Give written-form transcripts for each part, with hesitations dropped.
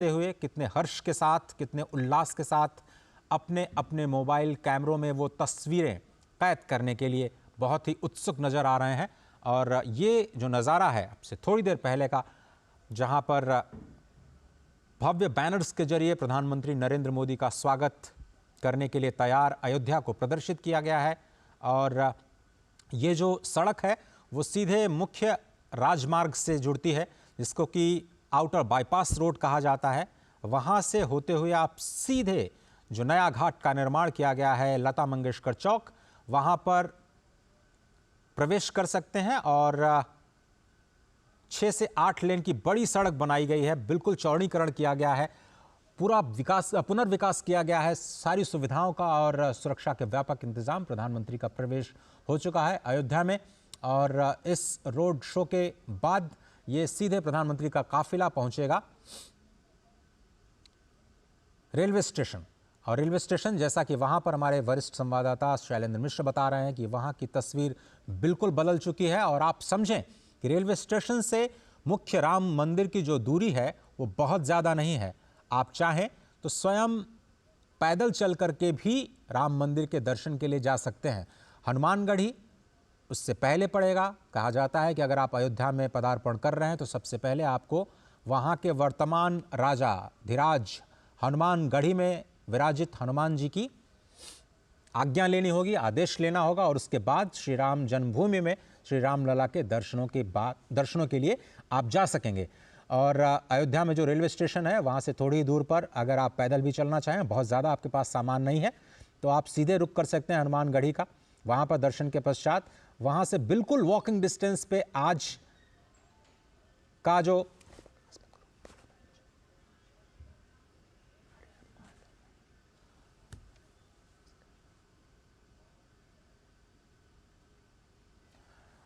हुए कितने हर्ष के साथ, कितने उल्लास के साथ अपने अपने मोबाइल कैमरों में वो तस्वीरें कैद करने के लिए बहुत ही उत्सुक नज़र आ रहे हैं। और ये जो नज़ारा है आपसे थोड़ी देर पहले का, जहां पर भव्य बैनर्स के जरिए प्रधानमंत्री नरेंद्र मोदी का स्वागत करने के लिए तैयार अयोध्या को प्रदर्शित किया गया है। और ये जो सड़क है वो सीधे मुख्य राजमार्ग से जुड़ती है, जिसको कि आउटर बाईपास रोड कहा जाता है। वहां से होते हुए आप सीधे जो नया घाट का निर्माण किया गया है लता मंगेशकर चौक, वहां पर प्रवेश कर सकते हैं। और 6 से 8 लेन की बड़ी सड़क बनाई गई है, बिल्कुल चौड़ीकरण किया गया है, पूरा विकास पुनर्विकास किया गया है सारी सुविधाओं का, और सुरक्षा के व्यापक इंतजाम। प्रधानमंत्री का प्रवेश हो चुका है अयोध्या में, और इस रोड शो के बाद ये सीधे प्रधानमंत्री का काफिला पहुंचेगा रेलवे स्टेशन। और रेलवे स्टेशन, जैसा कि वहां पर हमारे वरिष्ठ संवाददाता शैलेंद्र मिश्र बता रहे हैं कि वहां की तस्वीर बिल्कुल बदल चुकी है। और आप समझें कि रेलवे स्टेशन से मुख्य राम मंदिर की जो दूरी है वो बहुत ज़्यादा नहीं है। आप चाहें तो स्वयं पैदल चल करके भी राम मंदिर के दर्शन के लिए जा सकते हैं। हनुमानगढ़ी उससे पहले पड़ेगा। कहा जाता है कि अगर आप अयोध्या में पदार्पण कर रहे हैं तो सबसे पहले आपको वहाँ के वर्तमान राजा धीराज हनुमानगढ़ी में विराजित हनुमान जी की आज्ञा लेनी होगी, आदेश लेना होगा, और उसके बाद श्री राम जन्मभूमि में श्री राम लला के दर्शनों के लिए आप जा सकेंगे। और अयोध्या में जो रेलवे स्टेशन है वहाँ से थोड़ी दूर पर अगर आप पैदल भी चलना चाहें, बहुत ज़्यादा आपके पास सामान नहीं है, तो आप सीधे रुक कर सकते हैं हनुमानगढ़ी का। वहाँ पर दर्शन के पश्चात वहाँ से बिल्कुल वॉकिंग डिस्टेंस पे आज का जो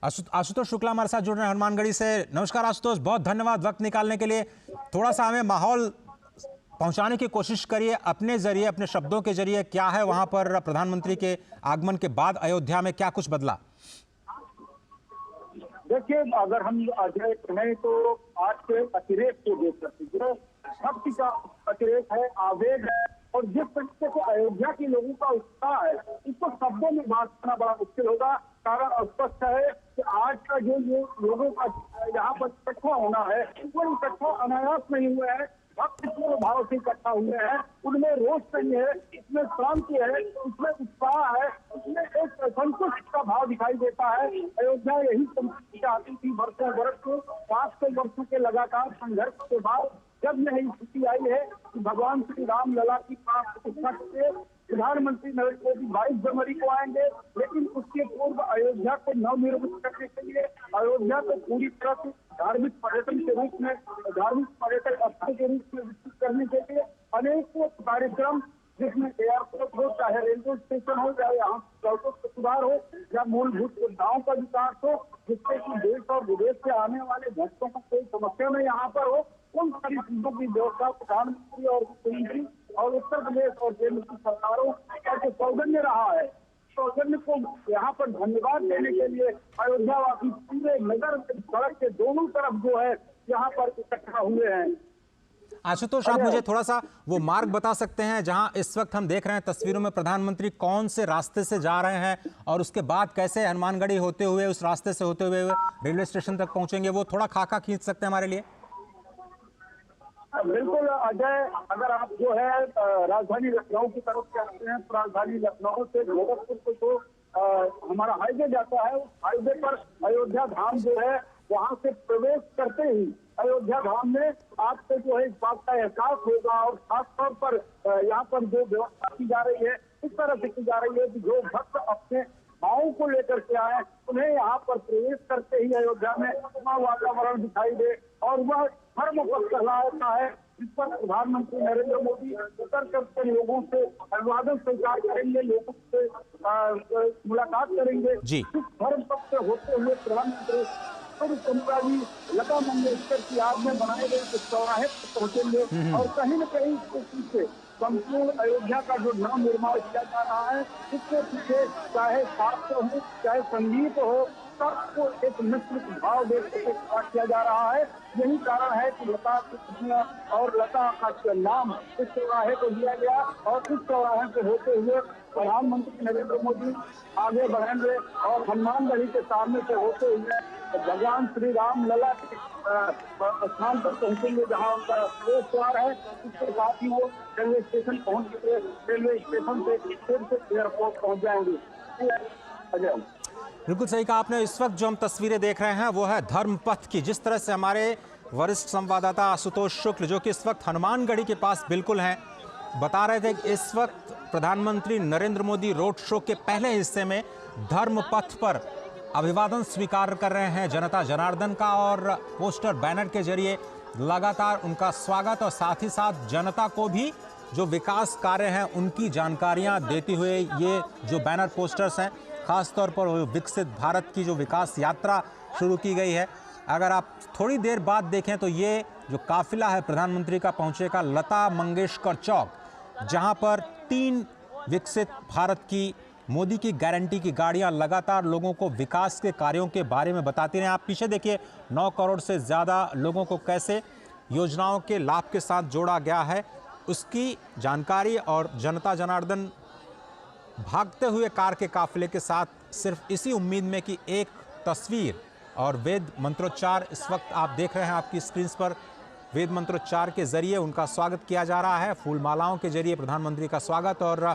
आशुतोष शुक्ला हमारे साथ जुड़ रहे हैं हनुमानगढ़ी से। नमस्कार आशुतोष, बहुत धन्यवाद वक्त निकालने के लिए। थोड़ा सा हमें माहौल पहुंचाने की कोशिश करिए अपने जरिए, अपने शब्दों के जरिए। क्या है वहां पर प्रधानमंत्री के आगमन के बाद अयोध्या में क्या कुछ बदला? देखिए, अगर हम अजय कहें तो आज के अतिरेक को देख सकते हैं, जो भक्ति का अतिरेक है, आवेग है, और जिस तरीके से अयोध्या के लोगों का उत्साह है, इसको शब्दों में बात करना बड़ा मुश्किल होगा। कारण स्पष्ट है कि आज का जो लोगों का यहाँ पर इकट्ठा होना है, वो इकट्ठा अनायास नहीं हुआ है, भक्त पूर्ण भाव से इकट्ठा हुए हैं। उनमें रोष नहीं है, इसमें शांति है, इसमें उत्साह है, इसमें एक संतुष्ट का भाव दिखाई देता है। अयोध्या यही संस्कृति आती थी वर्षों वर्ष को, 500 वर्षों के लगातार संघर्ष के बाद जब यही स्थिति आई है कि भगवान श्री राम लला की प्राण प्रतिष्ठा के प्रधानमंत्री नरेंद्र मोदी 22 जनवरी को आएंगे। लेकिन उसके पूर्व अयोध्या को नवनिर्मित करने के लिए, अयोध्या को पूरी तरह से धार्मिक पर्यटन के रूप में, धार्मिक पर्यटक स्थल के रूप में विकसित करने के लिए अनेकों कार्यक्रम, जिसमें एयरपोर्ट हो, चाहे रेलवे स्टेशन हो, चाहे यहाँ सड़कों का सुधार हो, या मूलभूत सुविधाओं का विकास हो, जिससे कि देश और विदेश से आने वाले भक्तों को कोई समस्या न यहाँ पर हो, उन सारी चीजों की व्यवस्था प्रधानमंत्री और मुख्यमंत्री और उत्तर प्रदेश और केंद्र की सरकारों का जो सौजन्य रहा है, सौजन्य को यहाँ पर धन्यवाद देने के लिए अयोध्यावासी पूरे नगर सड़क के दोनों तरफ जो है यहाँ पर इकट्ठा हुए हैं। आशुतोष, आप मुझे थोड़ा सा वो मार्ग बता सकते हैं जहां इस वक्त हम देख रहे हैं तस्वीरों में प्रधानमंत्री कौन से रास्ते से जा रहे हैं, और उसके बाद कैसे हनुमानगढ़ी होते हुए उस रास्ते से होते हुए रेलवे स्टेशन तक पहुंचेंगे? वो थोड़ा खाका खींच सकते हैं हमारे लिए? बिल्कुल अजय, अगर आप जो है राजधानी लखनऊ की तरफ से आते हैं तो राजधानी लखनऊ से गोरखपुर को जो हमारा हाईवे जाता है, उस हाईवे पर अयोध्या धाम जो है वहां से प्रवेश करते ही अयोध्या धाम में आपको जो है इस बात का एहसास होगा। और खासतौर पर यहाँ पर जो व्यवस्था की जा रही है, इस तरह से की जा रही है कि जो भक्त अपने भावों को लेकर के आए, उन्हें यहाँ पर प्रवेश करते ही अयोध्या में अपना वातावरण दिखाई दे, और वह धर्म पर कहलाता है, जिस पर प्रधानमंत्री नरेंद्र मोदी उतर करके लोगों से अभिवादन स्वीकार करेंगे, लोगों से मुलाकात करेंगे। जी, धर्म पक्ष से होते हुए प्रधानमंत्री जी लता मंगेशकर की याद में बनाए गए इस चौराहे पर पहुंचेंगे, और कहीं न कहीं इसके पीछे संपूर्ण अयोध्या का जो नव निर्माण किया जा रहा है, इसके पीछे चाहे साहित्य हो, चाहे संगीत हो, सबको एक मिश्रित भाव देकर किया जा रहा है। यही कारण है कि लता और लता का नाम इस चौराहे को दिया गया और इस चौराहे से होते हुए प्रधानमंत्री नरेंद्र मोदी आगे बढ़ेंगे और हनुमानगढ़ी के सामने से होते हुए भगवान श्री राम लला के स्थान पर पहुंचेंगे जहां उनका प्रवेश द्वार है। इसके साथ ही वो रेलवे स्टेशन पहुंचेंगे, रेलवे स्टेशन से फिर से एयरपोर्ट पहुंच जाएंगे। अजय, बिल्कुल सही कहा आपने। इस वक्त जो हम तस्वीरें देख रहे हैं वो है धर्मपथ की। जिस तरह से हमारे वरिष्ठ संवाददाता आशुतोष शुक्ल, जो कि इस वक्त हनुमानगढ़ी के पास बिल्कुल हैं, बता रहे थे कि इस वक्त प्रधानमंत्री नरेंद्र मोदी रोड शो के पहले हिस्से में धर्मपथ पर अभिवादन स्वीकार कर रहे हैं जनता जनार्दन का, और पोस्टर बैनर के जरिए लगातार उनका स्वागत और साथ ही साथ जनता को भी जो विकास कार्य हैं उनकी जानकारियां देते हुए ये जो बैनर पोस्टर्स हैं, खासतौर पर विकसित भारत की जो विकास यात्रा शुरू की गई है। अगर आप थोड़ी देर बाद देखें तो ये जो काफिला है प्रधानमंत्री का पहुंचेगा लता मंगेशकर चौक, जहां पर 3 विकसित भारत की मोदी की गारंटी की गाड़ियां लगातार लोगों को विकास के कार्यों के बारे में बताती रहे। आप पीछे देखिए 9 करोड़ से ज़्यादा लोगों को कैसे योजनाओं के लाभ के साथ जोड़ा गया है, उसकी जानकारी। और जनता जनार्दन भागते हुए कार के काफिले के साथ सिर्फ इसी उम्मीद में कि एक तस्वीर और वेद मंत्रोच्चार, इस वक्त आप देख रहे हैं आपकी स्क्रीन पर, वेद मंत्रोच्चार के जरिए उनका स्वागत किया जा रहा है, फूल मालाओं के जरिए प्रधानमंत्री का स्वागत। और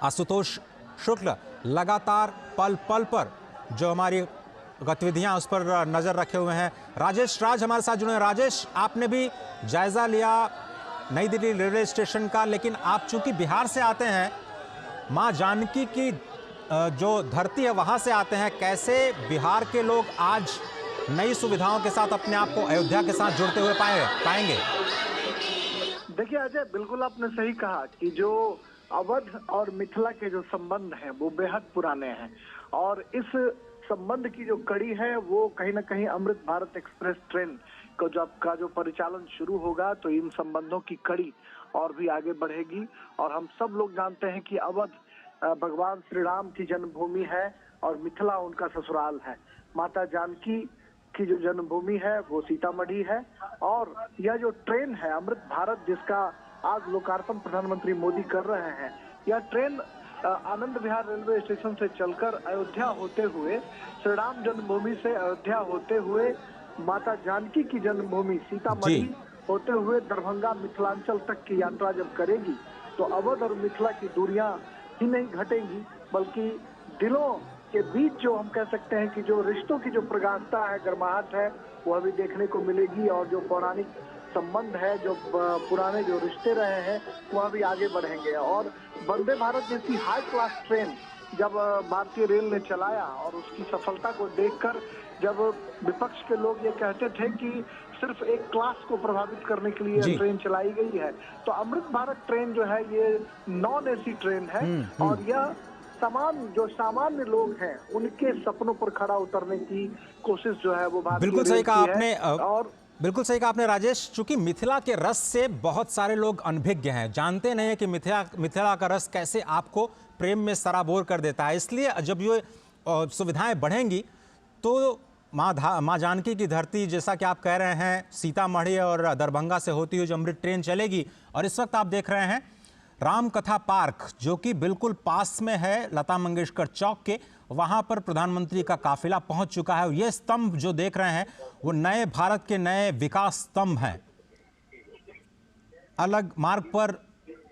आशुतोष शुक्ल लगातार पल पल पर जो हमारी गतिविधियां उस पर नज़र रखे हुए हैं। राजेश राज हमारे साथ जुड़े हैं। राजेश, आपने भी जायज़ा लिया नई दिल्ली रेलवे स्टेशन का, लेकिन आप चूंकि बिहार से आते हैं, मां जानकी की जो धरती है वहां से आते हैं, कैसे बिहार के लोग आज नई सुविधाओं के साथ अपने आप को अयोध्या के साथ जुड़ते हुए पाएंगे? देखिए अजय, बिल्कुल आपने सही कहा कि जो अवध और मिथिला के जो संबंध हैं वो बेहद पुराने हैं, और इस संबंध की जो कड़ी है वो कहीं ना कहीं अमृत भारत एक्सप्रेस ट्रेन को जो परिचालन शुरू होगा तो इन संबंधों की कड़ी और भी आगे बढ़ेगी। और हम सब लोग जानते हैं कि अवध भगवान श्री राम की जन्मभूमि है और मिथिला उनका ससुराल है। माता जानकी की जो जन्मभूमि है वो सीतामढ़ी है, और यह जो ट्रेन है अमृत भारत जिसका आज लोकार्पण प्रधानमंत्री मोदी कर रहे हैं, यह train Anand Vihar railway station से चलकर अयोध्या होते हुए, श्री राम जन्मभूमि से अयोध्या होते हुए, माता जानकी की जन्मभूमि सीतामढ़ी होते हुए दरभंगा मिथिलांचल तक की यात्रा जब करेगी तो अवध और मिथिला की दूरियां ही नहीं घटेंगी, बल्कि दिलों के बीच जो हम कह सकते हैं कि जो रिश्तों की जो प्रगाढ़ता है, गर्माहट है, वह भी देखने को मिलेगी। और जो पौराणिक संबंध है, जो पुराने जो रिश्ते रहे हैं, वह भी आगे बढ़ेंगे। और वंदे भारत जैसी हाई क्लास ट्रेन जब भारतीय रेल ने चलाया और उसकी सफलता को देखकर जब विपक्ष के लोग ये कहते थे कि सिर्फ एक क्लास को प्रभावित करने के लिए ट्रेन चलाई गई है, तो अमृत भारत ट्रेन जो है ये नॉन एसी ट्रेन है, और यह जो सामान्य लोग हैं उनके सपनों पर खड़ा उतरने की कोशिश जो है वो भारतीय बिल्कुल सही कहा आपने। और बिल्कुल सही कहा आपने राजेश। चूंकि मिथिला के रस से बहुत सारे लोग अनभिज्ञ हैं, जानते नहीं है कि मिथिला का रस कैसे आपको प्रेम में सराबोर कर देता है। इसलिए जब ये सुविधाएं बढ़ेंगी तो माँ जानकी की धरती, जैसा कि आप कह रहे हैं, सीतामढ़ी और दरभंगा से होती हुई जो अमृत ट्रेन चलेगी। और इस वक्त आप देख रहे हैं राम कथा पार्क, जो कि बिल्कुल पास में है लता मंगेशकर चौक के, वहां पर प्रधानमंत्री का काफिला पहुंच चुका है। ये स्तंभ जो देख रहे हैं वो नए भारत के नए विकास स्तंभ हैं। अलग मार्ग पर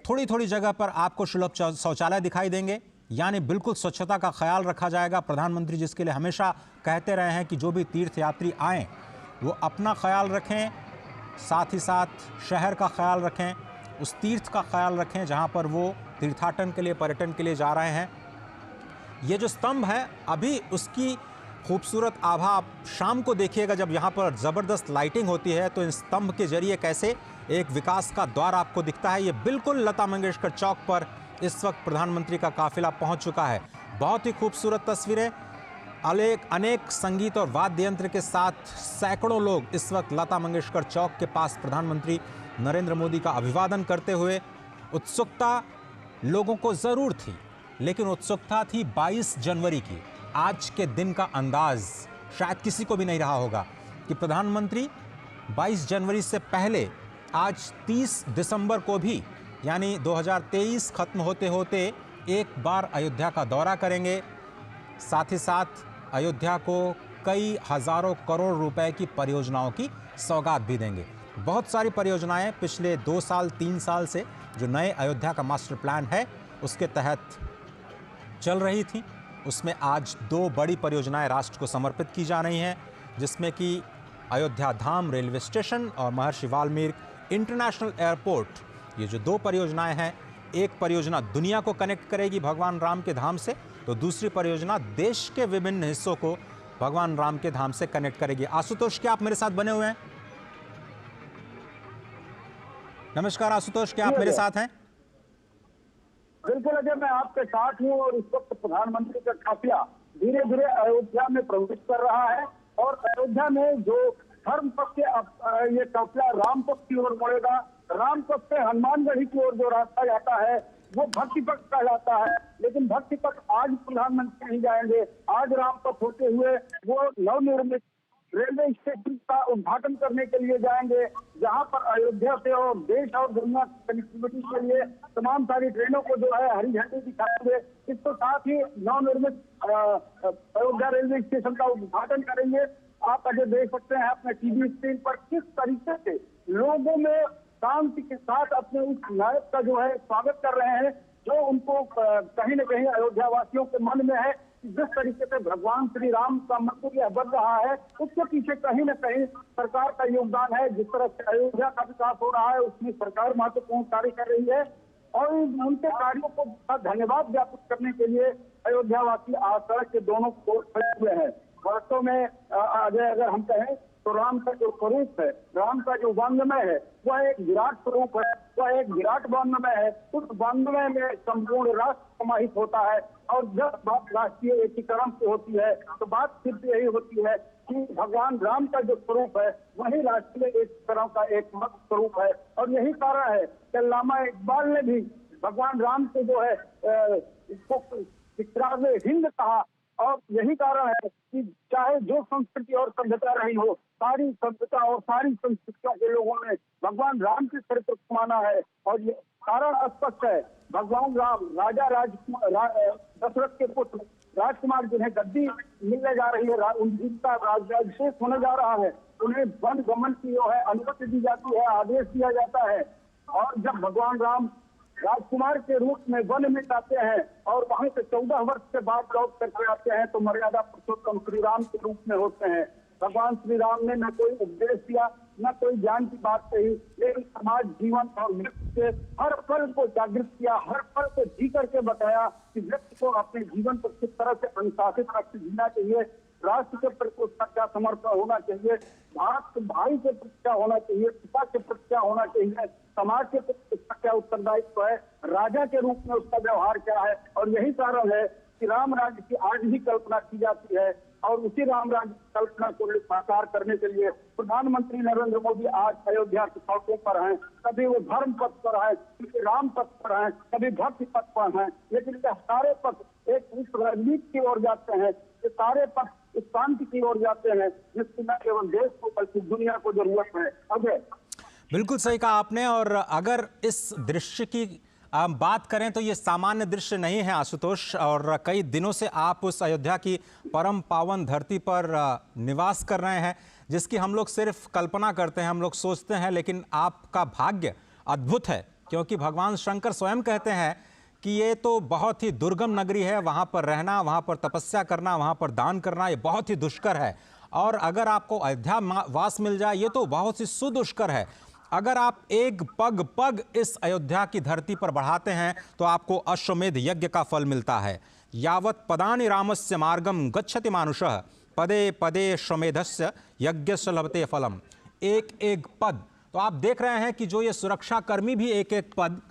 थोड़ी थोड़ी जगह पर आपको सुलभ शौचालय दिखाई देंगे, यानी बिल्कुल स्वच्छता का ख्याल रखा जाएगा। प्रधानमंत्री जिसके लिए हमेशा कहते रहे हैं कि जो भी तीर्थयात्री आएँ वो अपना ख्याल रखें, साथ ही साथ शहर का ख्याल रखें, उस तीर्थ का ख्याल रखें जहां पर वो तीर्थाटन के लिए, पर्यटन के लिए जा रहे हैं। ये जो स्तंभ है अभी उसकी खूबसूरत आभा आप शाम को देखिएगा, जब यहाँ पर ज़बरदस्त लाइटिंग होती है तो इन स्तंभ के जरिए कैसे एक विकास का द्वार आपको दिखता है। ये बिल्कुल लता मंगेशकर चौक पर इस वक्त प्रधानमंत्री का काफिला पहुँच चुका है। बहुत ही खूबसूरत तस्वीरें, अनेक संगीत और वाद्य यंत्र के साथ सैकड़ों लोग इस वक्त लता मंगेशकर चौक के पास प्रधानमंत्री नरेंद्र मोदी का अभिवादन करते हुए। उत्सुकता लोगों को ज़रूर थी, लेकिन उत्सुकता थी 22 जनवरी की। आज के दिन का अंदाज शायद किसी को भी नहीं रहा होगा कि प्रधानमंत्री 22 जनवरी से पहले आज 30 दिसंबर को भी यानी 2023 खत्म होते होते एक बार अयोध्या का दौरा करेंगे। साथ ही साथ अयोध्या को कई हजारों करोड़ रुपए की परियोजनाओं की सौगात भी देंगे। बहुत सारी परियोजनाएं पिछले 2 साल 3 साल से जो नए अयोध्या का मास्टर प्लान है उसके तहत चल रही थी, उसमें आज 2 बड़ी परियोजनाएं राष्ट्र को समर्पित की जा रही हैं, जिसमें कि अयोध्या धाम रेलवे स्टेशन और महर्षि वाल्मीकि इंटरनेशनल एयरपोर्ट। ये जो 2 परियोजनाएं हैं, एक परियोजना दुनिया को कनेक्ट करेगी भगवान राम के धाम से, तो दूसरी परियोजना देश के विभिन्न हिस्सों को भगवान राम के धाम से कनेक्ट करेगी। आशुतोष, क्या आप मेरे साथ बने हुए हैं? नमस्कार आशुतोष, क्या आप मेरे साथ हैं? बिल्कुल अजय, मैं आपके साथ हूँ और इस वक्त प्रधानमंत्री का काफिला धीरे धीरे अयोध्या में प्रवेश कर रहा है और अयोध्या में जो धर्म पक्ष ये काफिला राम पक्ष की ओर मुड़ेगा। राम पक्ष से हनुमानगढ़ी की ओर जो रास्ता जाता है वो भक्ति पक्ष कहलाता है, लेकिन भक्ति पक्ष आज प्रधानमंत्री नहीं जाएंगे। आज राम पक्ष होते हुए वो नवनिर्मित रेलवे स्टेशन का उद्घाटन करने के लिए जाएंगे, जहां पर अयोध्या से और देश और दुनिया की कनेक्टिविटी के लिए तमाम सारी ट्रेनों को जो है हरी झंडी दिखाएंगे। इसके साथ ही नवनिर्मित अयोध्या रेलवे स्टेशन का उद्घाटन करेंगे। आप अजय देख सकते हैं अपने टीवी स्क्रीन पर किस तरीके से लोगों में शांति के साथ अपने उस नायक का जो है स्वागत कर रहे हैं, जो उनको कहीं न कहीं अयोध्या वासियों के मन में है। जिस तरीके से भगवान श्री राम का मंदिर यह बन रहा है, उसके पीछे कहीं न कहीं सरकार का योगदान है। जिस तरह से अयोध्या का विकास हो रहा है उसमें सरकार महत्वपूर्ण कार्य कर रही है और उनके कार्यों को धन्यवाद ज्ञापित करने के लिए अयोध्या वासी आज सड़क के दोनों ओर खड़े हुए हैं। वास्तव में अजय, अगर हम कहें तो राम का जो स्वरूप है, राम का जो वांग्मय है, वह एक विराट स्वरूप है, वह एक विराट वांग्मय है। उस वांग्मय में संपूर्ण राष्ट्र समाहित होता है और जब बात राष्ट्रीय एकीकरण की होती है तो बात सिर्फ यही होती है कि भगवान राम का जो स्वरूप है वही राष्ट्रीय एकीकरण का एकमात्र स्वरूप है। और यही कारण है कि अल्लामा इकबाल ने भी भगवान राम को जो है इसको इकरार हिंद कहा। और यही कारण है कि चाहे जो संस्कृति और सभ्यता रही हो, सारी सभ्यता और सारी संस्कृतियों के लोगों ने भगवान राम के चरित्र को माना है। और ये कारण स्पष्ट है, भगवान राम राजा दशरथ के पुत्र राजकुमार जिन्हें गद्दी मिलने जा रही है, उनका राज्याभिषेक होने जा रहा है, उन्हें वन गमन की जो है अनुमति दी जाती है, आदेश दिया जाता है। और जब भगवान राम राजकुमार के रूप में वन में जाते हैं और वहां से 14 वर्ष के बाद लौट करके आते हैं तो मर्यादा पुरुषोत्तम श्री राम के रूप में होते हैं। भगवान श्री राम ने न कोई उपदेश दिया, न कोई ज्ञान की बात कही, लेकिन समाज, जीवन और मृत्यु के हर पल को जागृत किया, हर पल को जी करके बताया कि व्यक्ति को अपने जीवन को किस तरह से अनुशासित रख जीना चाहिए, राष्ट्र के प्रति उसका क्या समर्पण होना चाहिए, भारत के भाई के प्रति क्या होना चाहिए, पिता के प्रति क्या होना चाहिए, समाज के प्रति उसका क्या उत्तरदायित्व है, राजा के रूप में उसका व्यवहार क्या है। और यही कारण है कि राम राज्य की आज भी कल्पना की जाती है और उसी राम राज्य की कल्पना को साकार करने के लिए प्रधानमंत्री नरेंद्र मोदी आज अयोध्या की सड़कों पर हैं। कभी वो धर्म पथ पर हैं, कभी राम पथ पर हैं, कभी भक्ति पथ पर हैं, लेकिन ये सारे पथ एक उस राजनीति की ओर जाते हैं, ये सारे पथ इस शांति की ओर जाते हैं जिसकी न केवल देश को बल्कि दुनिया को जरूरत है। अजय, बिल्कुल सही कहा आपने। और अगर इस दृश्य की बात करें तो ये सामान्य दृश्य नहीं है आशुतोष, और कई दिनों से आप उस अयोध्या की परम पावन धरती पर निवास कर रहे हैं जिसकी हम लोग सिर्फ कल्पना करते हैं, हम लोग सोचते हैं, लेकिन आपका भाग्य अद्भुत है क्योंकि भगवान शंकर स्वयं कहते हैं कि ये तो बहुत ही दुर्गम नगरी है, वहाँ पर रहना, वहाँ पर तपस्या करना, वहाँ पर दान करना ये बहुत ही दुष्कर है। और अगर आपको अयोध्या वास मिल जाए ये तो बहुत ही सुदुष्कर है। अगर आप एक पग पग इस अयोध्या की धरती पर बढ़ाते हैं तो आपको अश्वमेध यज्ञ का फल मिलता है। यावत् पदानि रामस्य मार्गम गच्छति मानुषः पदे पदे श्वमेधस्य यज्ञस्य लभते फलम। एक एक पद, तो आप देख रहे हैं कि जो ये सुरक्षा कर्मी भी एक एक पद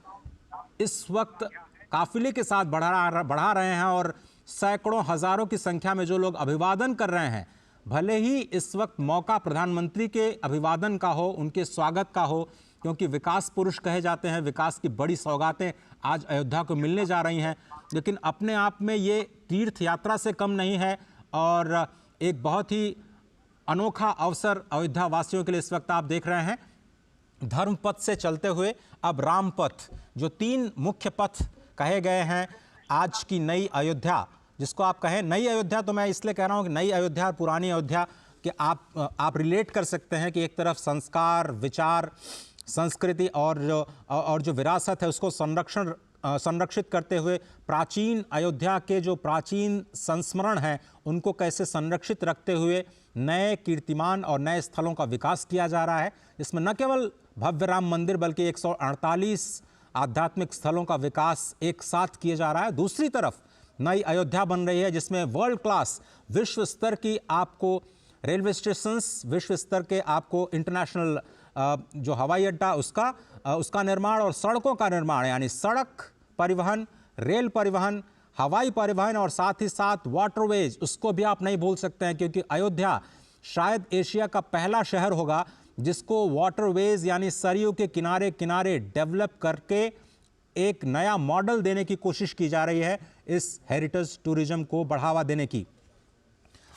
इस वक्त काफिले के साथ बढ़ा रहे हैं और सैकड़ों हजारों की संख्या में जो लोग अभिवादन कर रहे हैं। भले ही इस वक्त मौका प्रधानमंत्री के अभिवादन का हो, उनके स्वागत का हो, क्योंकि विकास पुरुष कहे जाते हैं, विकास की बड़ी सौगातें आज अयोध्या को मिलने जा रही हैं, लेकिन अपने आप में ये तीर्थ यात्रा से कम नहीं है और एक बहुत ही अनोखा अवसर अयोध्या वासियों के लिए इस वक्त आप देख रहे हैं। धर्म पथ से चलते हुए अब राम पथ, जो 3 मुख्य पथ कहे गए हैं आज की नई अयोध्या, जिसको आप कहें नई अयोध्या, तो मैं इसलिए कह रहा हूं कि नई अयोध्या और पुरानी अयोध्या कि आप रिलेट कर सकते हैं कि एक तरफ संस्कार, विचार, संस्कृति और जो विरासत है उसको संरक्षित करते हुए प्राचीन अयोध्या के जो प्राचीन संस्मरण हैं उनको कैसे संरक्षित रखते हुए नए कीर्तिमान और नए स्थलों का विकास किया जा रहा है। इसमें न केवल भव्य राम मंदिर बल्कि 148 आध्यात्मिक स्थलों का विकास एक साथ किया जा रहा है। दूसरी तरफ नई अयोध्या बन रही है जिसमें वर्ल्ड क्लास विश्व स्तर की आपको रेलवे स्टेशंस, विश्व स्तर के आपको इंटरनेशनल जो हवाई अड्डा उसका निर्माण और सड़कों का निर्माण, यानी सड़क परिवहन, रेल परिवहन, हवाई परिवहन और साथ ही साथ वाटरवेज, उसको भी आप नहीं भूल सकते हैं क्योंकि अयोध्या शायद एशिया का पहला शहर होगा जिसको वाटरवेज यानी सरयू के किनारे किनारे डेवलप करके एक नया मॉडल देने की कोशिश की जा रही है इस हेरिटेज टूरिज्म को बढ़ावा देने की।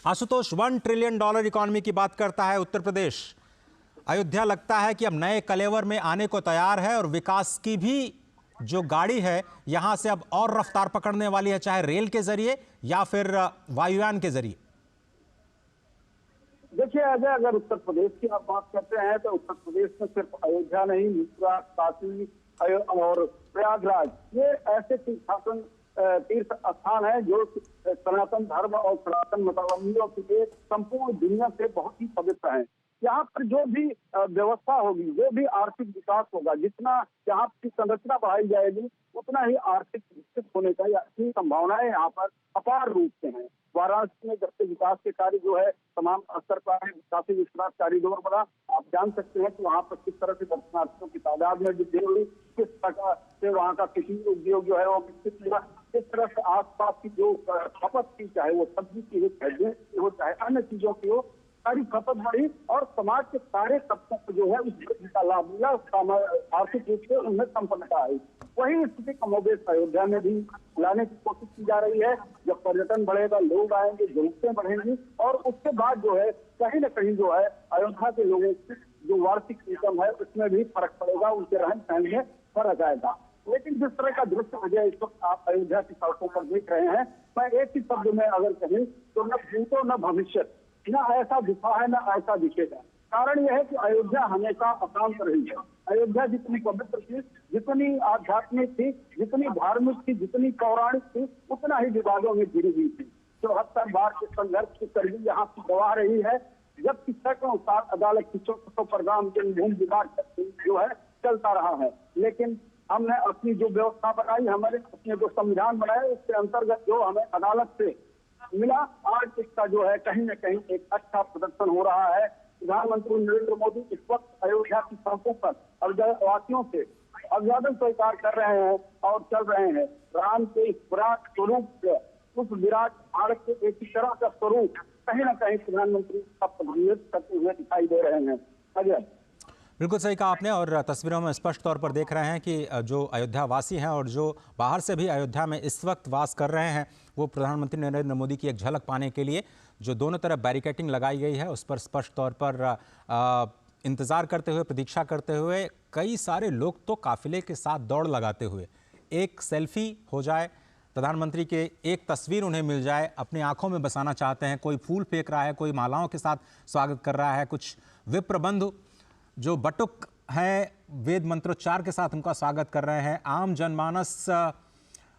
आशुतोष, $1 ट्रिलियन इकॉनमी की बात करता है उत्तर प्रदेश। अयोध्या लगता है कि अब नए कलेवर में आने को तैयार है और विकास की भी जो गाड़ी है यहां से अब और रफ्तार पकड़ने वाली है, चाहे रेल के जरिए या फिर वायुयान के जरिए। देखिए अजय, अगर उत्तर प्रदेश की आप बात करते हैं तो उत्तर प्रदेश में सिर्फ अयोध्या नहीं, मथुरा, काशी और प्रयागराज ये ऐसे तीर्थ स्थान है जो सनातन धर्म और सनातन मतावलंबियों के लिए संपूर्ण दुनिया से बहुत ही पवित्र है। यहाँ पर जो भी व्यवस्था होगी, जो भी आर्थिक विकास होगा, जितना यहाँ की संरचना बढ़ाई जाएगी उतना ही आर्थिक विकसित होने का अच्छी संभावनाएं यहाँ पर अपार रूप से हैं। वाराणसी में जब से विकास के कार्य जो है तमाम स्तर पर है, काशी विश्वनाथ कॉरिडोर बना, आप जान सकते हैं कि वहाँ पर किस तरह से दर्शनार्थियों की तादाद में वृद्धि हुई, किस प्रकार से वहाँ का कृषि उद्योग जो है वो विकसित हुआ, किस तरह से आसपास की जो खपत की, चाहे वो सब्जी की हो, चाहे चाहे अन्य चीजों की हो, सारी खपत बढ़ी और समाज के सारे तबकों को जो है उसका लाभ मिला, आर्थिक रूप से उनमें संपन्नता आई। वही स्थिति कमोबेश अयोध्या में भी लाने की कोशिश की जा रही है। जब पर्यटन बढ़ेगा, लोग आएंगे, जरूरतें बढ़ेंगी और उसके बाद जो है कहीं न कहीं जो है अयोध्या के लोगों की जो वार्षिक इनकम है उसमें भी फर्क पड़ेगा, उनके रहन सहन में फर्क आएगा। लेकिन जिस तरह का दृश्य अजय इस वक्त आप अयोध्या की सड़कों पर देख रहे हैं, मैं एक ही शब्द में अगर कहें तो न भूतो न भविष्य, न ऐसा दिखा है न ऐसा दिखेगा। कारण यह है कि अयोध्या हमेशा अशांत रही है। अयोध्या जितनी पवित्र थी, जितनी आध्यात्मिक थी, जितनी धार्मिक थी, जितनी पौराणिक थी, उतना ही विवादों में घिरी हुई थी। 74 बार के संघर्ष की करगी यहाँ की गवाह रही है, जबकि सैकड़ों साल अदालत की 400 परिणाम के विवाद जो है चलता रहा है। लेकिन हमने अपनी जो व्यवस्था बनाई, हमारे अपने जो संविधान बनाए, उसके अंतर्गत जो हमें अदालत से मिला, आज इसका जो है कहीं न कहीं एक अच्छा प्रदर्शन हो रहा है। प्रधानमंत्री नरेंद्र मोदी इस वक्त अयोध्या की सड़कों पर अयोध्यावासियों से अभिवादन स्वीकार कर रहे हैं और चल रहे हैं। राम के इस विराट स्वरूप, उस विराट भारत के एक तरह का स्वरूप कहीं न कहीं प्रधानमंत्री का प्रतिनिधित्व करते हुए दिखाई दे रहे हैं। अजय, बिल्कुल सही कहा आपने और तस्वीरों में स्पष्ट तौर पर देख रहे हैं कि जो अयोध्या वासी हैं और जो बाहर से भी अयोध्या में इस वक्त वास कर रहे हैं वो प्रधानमंत्री नरेंद्र मोदी की एक झलक पाने के लिए जो दोनों तरफ बैरिकेडिंग लगाई गई है उस पर स्पष्ट तौर पर इंतज़ार करते हुए, प्रतीक्षा करते हुए कई सारे लोग तो काफिले के साथ दौड़ लगाते हुए एक सेल्फी हो जाए, प्रधानमंत्री के एक तस्वीर उन्हें मिल जाए, अपनी आंखों में बसाना चाहते हैं। कोई फूल फेंक रहा है, कोई मालाओं के साथ स्वागत कर रहा है, कुछ विप्र बंधु जो बटुक हैं वेद मंत्रोच्चार के साथ उनका स्वागत कर रहे हैं। आम जनमानस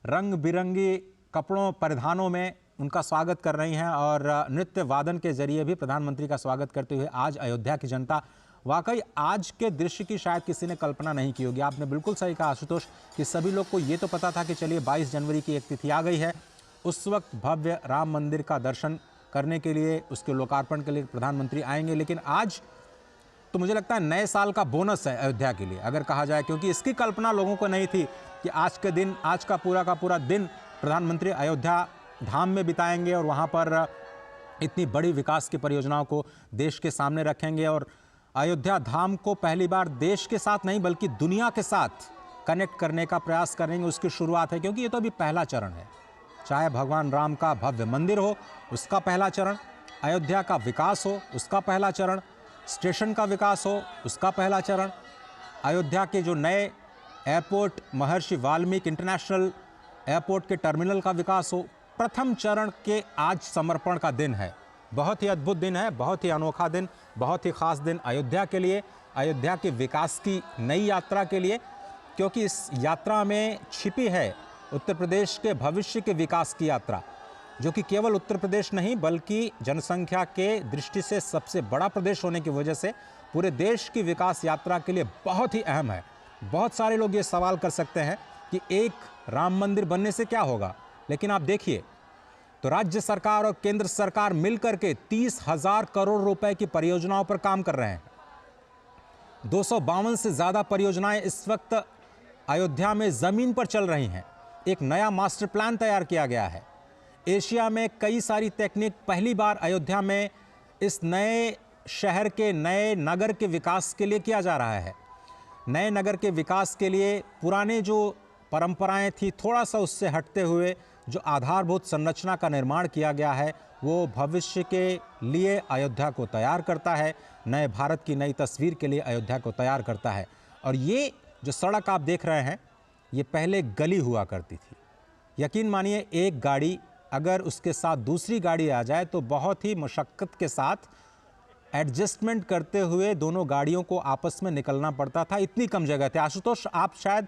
रंग बिरंगी कपड़ों परिधानों में उनका स्वागत कर रही हैं और नृत्य वादन के जरिए भी प्रधानमंत्री का स्वागत करते हुए आज अयोध्या की जनता, वाकई आज के दृश्य की शायद किसी ने कल्पना नहीं की होगी। आपने बिल्कुल सही कहा आशुतोष कि सभी लोग को ये तो पता था कि चलिए 22 जनवरी की एक तिथि आ गई है, उस वक्त भव्य राम मंदिर का दर्शन करने के लिए, उसके लोकार्पण के लिए प्रधानमंत्री आएंगे, लेकिन आज तो मुझे लगता है नए साल का बोनस है अयोध्या के लिए अगर कहा जाए, क्योंकि इसकी कल्पना लोगों को नहीं थी कि आज के दिन, आज का पूरा दिन प्रधानमंत्री अयोध्या धाम में बिताएंगे और वहाँ पर इतनी बड़ी विकास की परियोजनाओं को देश के सामने रखेंगे। और अयोध्या धाम को पहली बार देश के साथ नहीं बल्कि दुनिया के साथ कनेक्ट करने का प्रयास करेंगे, उसकी शुरुआत है। क्योंकि ये तो अभी पहला चरण है। चाहे भगवान राम का भव्य मंदिर हो, उसका पहला चरण, अयोध्या का विकास हो, उसका पहला चरण, स्टेशन का विकास हो, उसका पहला चरण, अयोध्या के जो नए एयरपोर्ट महर्षि वाल्मीकि इंटरनेशनल एयरपोर्ट के टर्मिनल का विकास हो, प्रथम चरण के आज समर्पण का दिन है। बहुत ही अद्भुत दिन है, बहुत ही अनोखा दिन, बहुत ही खास दिन अयोध्या के लिए, अयोध्या के विकास की नई यात्रा के लिए। क्योंकि इस यात्रा में छिपी है उत्तर प्रदेश के भविष्य के विकास की यात्रा, जो कि केवल उत्तर प्रदेश नहीं बल्कि जनसंख्या के दृष्टि से सबसे बड़ा प्रदेश होने की वजह से पूरे देश की विकास यात्रा के लिए बहुत ही अहम है। बहुत सारे लोग ये सवाल कर सकते हैं कि एक राम मंदिर बनने से क्या होगा, लेकिन आप देखिए तो राज्य सरकार और केंद्र सरकार मिलकर के 30,000 करोड़ रुपए की परियोजनाओं पर काम कर रहे हैं। 252 से ज़्यादा परियोजनाएं इस वक्त अयोध्या में ज़मीन पर चल रही हैं। एक नया मास्टर प्लान तैयार किया गया है। एशिया में कई सारी टेक्निक पहली बार अयोध्या में इस नए शहर के नए नगर के विकास के लिए किया जा रहा है। नए नगर के विकास के लिए पुराने जो परंपराएं थी, थोड़ा सा उससे हटते हुए जो आधारभूत संरचना का निर्माण किया गया है, वो भविष्य के लिए अयोध्या को तैयार करता है, नए भारत की नई तस्वीर के लिए अयोध्या को तैयार करता है। और ये जो सड़क आप देख रहे हैं, ये पहले गली हुआ करती थी। यकीन मानिए, एक गाड़ी अगर उसके साथ दूसरी गाड़ी आ जाए तो बहुत ही मशक्क़त के साथ एडजस्टमेंट करते हुए दोनों गाड़ियों को आपस में निकलना पड़ता था, इतनी कम जगह थी। आशुतोष, आप शायद